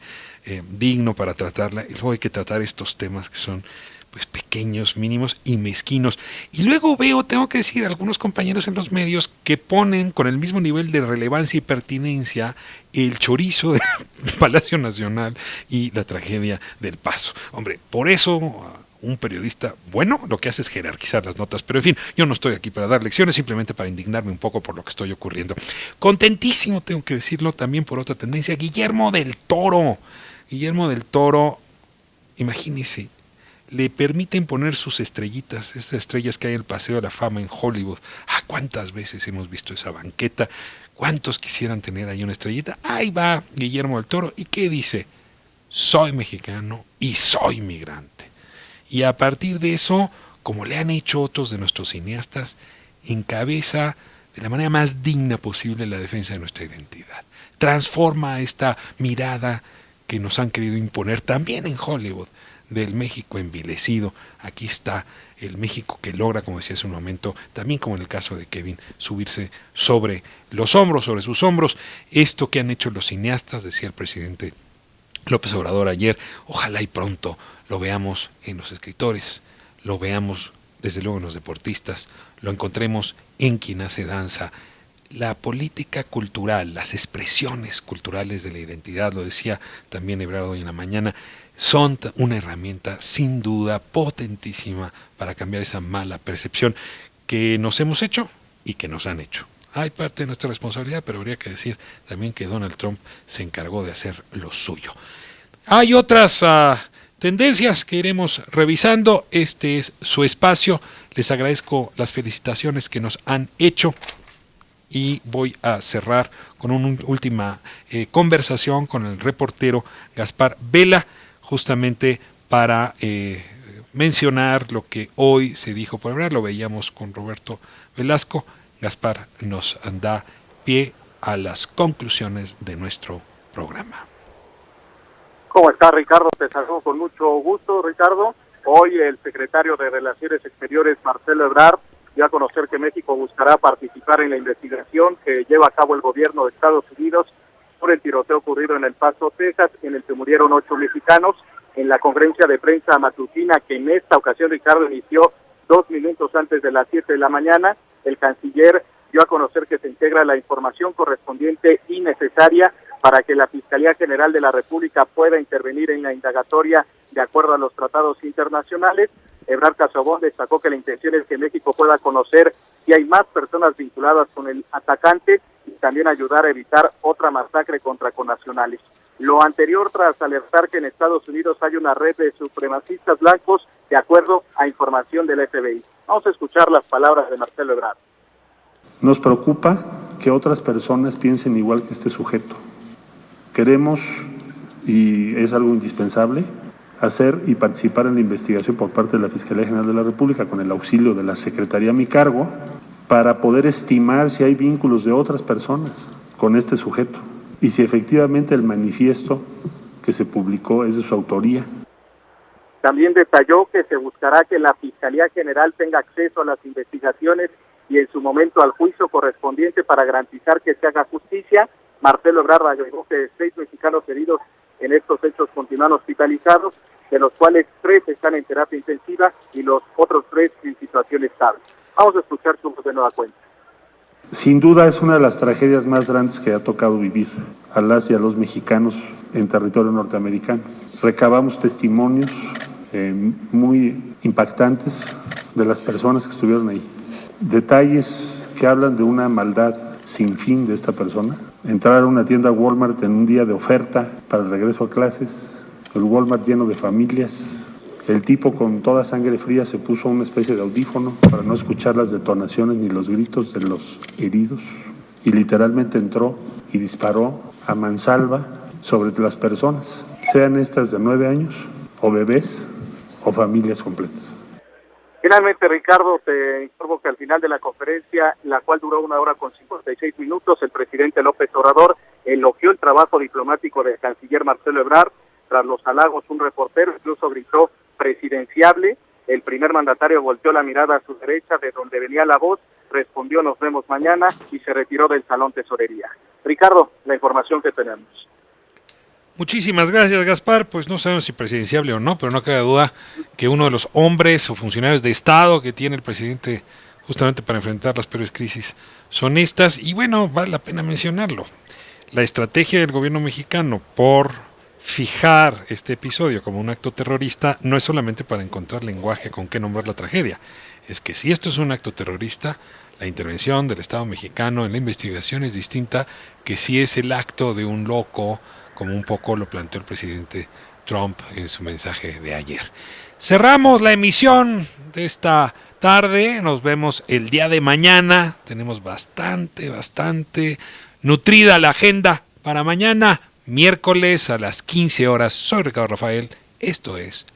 digno para tratarla, y luego hay que tratar estos temas que son pues pequeños, mínimos y mezquinos. Y luego veo, tengo que decir, algunos compañeros en los medios que ponen con el mismo nivel de relevancia y pertinencia el chorizo del Palacio Nacional y la tragedia del Paso. Hombre, por eso un periodista bueno lo que hace es jerarquizar las notas, pero en fin, yo no estoy aquí para dar lecciones, simplemente para indignarme un poco por lo que estoy ocurriendo. Contentísimo, tengo que decirlo, también por otra tendencia, Guillermo del Toro. Guillermo del Toro, imagínese, le permiten poner sus estrellitas, esas estrellas que hay en el Paseo de la Fama en Hollywood. ¿Cuántas veces hemos visto esa banqueta? ¿Cuántos quisieran tener ahí una estrellita? Ahí va Guillermo del Toro. ¿Y qué dice? Soy mexicano y soy migrante. y a partir de eso, como le han hecho otros de nuestros cineastas, encabeza de la manera más digna posible la defensa de nuestra identidad. Transforma esta mirada que nos han querido imponer también en Hollywood, del México envilecido. Aquí está el México que logra, como decía hace un momento, también como en el caso de Kevin, subirse sobre los hombros, sobre sus hombros. Esto que han hecho los cineastas, decía el presidente López Obrador ayer, ojalá y pronto lo veamos en los escritores, lo veamos desde luego en los deportistas, lo encontremos en quien hace danza. La política cultural, las expresiones culturales de la identidad, lo decía también Ebrard hoy en la mañana, son una herramienta sin duda potentísima para cambiar esa mala percepción que nos hemos hecho y que nos han hecho. Hay parte de nuestra responsabilidad, pero habría que decir también que Donald Trump se encargó de hacer lo suyo. Hay otras tendencias que iremos revisando. Este es su espacio. Les agradezco las felicitaciones que nos han hecho. Y voy a cerrar con una última conversación con el reportero Gaspar Vela, justamente para mencionar lo que hoy se dijo por hablar. Lo veíamos con Roberto Velasco. Gaspar nos da pie a las conclusiones de nuestro programa. ¿Cómo está, Ricardo? Te saludo con mucho gusto, Ricardo. Hoy el secretario de Relaciones Exteriores, Marcelo Ebrard, dio a conocer que México buscará participar en la investigación que lleva a cabo el gobierno de Estados Unidos por el tiroteo ocurrido en El Paso, Texas, en el que murieron 8 mexicanos. En la conferencia de prensa matutina, que en esta ocasión, Ricardo, inició 2 minutos antes de las 7 de la mañana, el canciller dio a conocer que se integra la información correspondiente y necesaria para que la Fiscalía General de la República pueda intervenir en la indagatoria de acuerdo a los tratados internacionales. Ebrard Casaubon destacó que la intención es que México pueda conocer si hay más personas vinculadas con el atacante y también ayudar a evitar otra masacre contra connacionales. Lo anterior tras alertar que en Estados Unidos hay una red de supremacistas blancos de acuerdo a información del FBI. Vamos a escuchar las palabras de Marcelo Ebrard. Nos preocupa que otras personas piensen igual que este sujeto. Queremos, y es algo indispensable, hacer y participar en la investigación por parte de la Fiscalía General de la República con el auxilio de la Secretaría a mi cargo para poder estimar si hay vínculos de otras personas con este sujeto y si efectivamente el manifiesto que se publicó es de su autoría. También detalló que se buscará que la Fiscalía General tenga acceso a las investigaciones y en su momento al juicio correspondiente para garantizar que se haga justicia. Marcelo Ebrard agregó que 6 mexicanos heridos en estos hechos continúan hospitalizados, de los cuales 3 están en terapia intensiva y los otros 3 en situación estable. Vamos a escuchar su voz de nueva cuenta. Sin duda es una de las tragedias más grandes que ha tocado vivir a las y a los mexicanos en territorio norteamericano. Recabamos testimonios muy impactantes de las personas que estuvieron ahí. Detalles que hablan de una maldad sin fin de esta persona. Entrar a una tienda Walmart en un día de oferta para el regreso a clases, el Walmart lleno de familias. El tipo con toda sangre fría se puso una especie de audífono para no escuchar las detonaciones ni los gritos de los heridos y literalmente entró y disparó a mansalva sobre las personas, sean estas de 9 años o bebés o familias completas. Finalmente, Ricardo, te informo que al final de la conferencia, la cual duró 1 hora con 56 minutos, el presidente López Obrador elogió el trabajo diplomático del canciller Marcelo Ebrard. Tras los halagos, un reportero incluso gritó presidenciable. El primer mandatario volteó la mirada a su derecha, de donde venía la voz, respondió nos vemos mañana y se retiró del salón tesorería. Ricardo, la información que tenemos. Muchísimas gracias, Gaspar. Pues no sabemos si presidenciable o no, pero no cabe duda que uno de los hombres o funcionarios de Estado que tiene el presidente justamente para enfrentar las peores crisis son estas. Y bueno, vale la pena mencionarlo. La estrategia del gobierno mexicano por fijar este episodio como un acto terrorista no es solamente para encontrar lenguaje con qué nombrar la tragedia. Es que si esto es un acto terrorista, la intervención del Estado mexicano en la investigación es distinta que si es el acto de un loco, como un poco lo planteó el presidente Trump en su mensaje de ayer. Cerramos la emisión de esta tarde, nos vemos el día de mañana, tenemos bastante nutrida la agenda para mañana, miércoles a las 15 horas. Soy Ricardo Rafael, esto es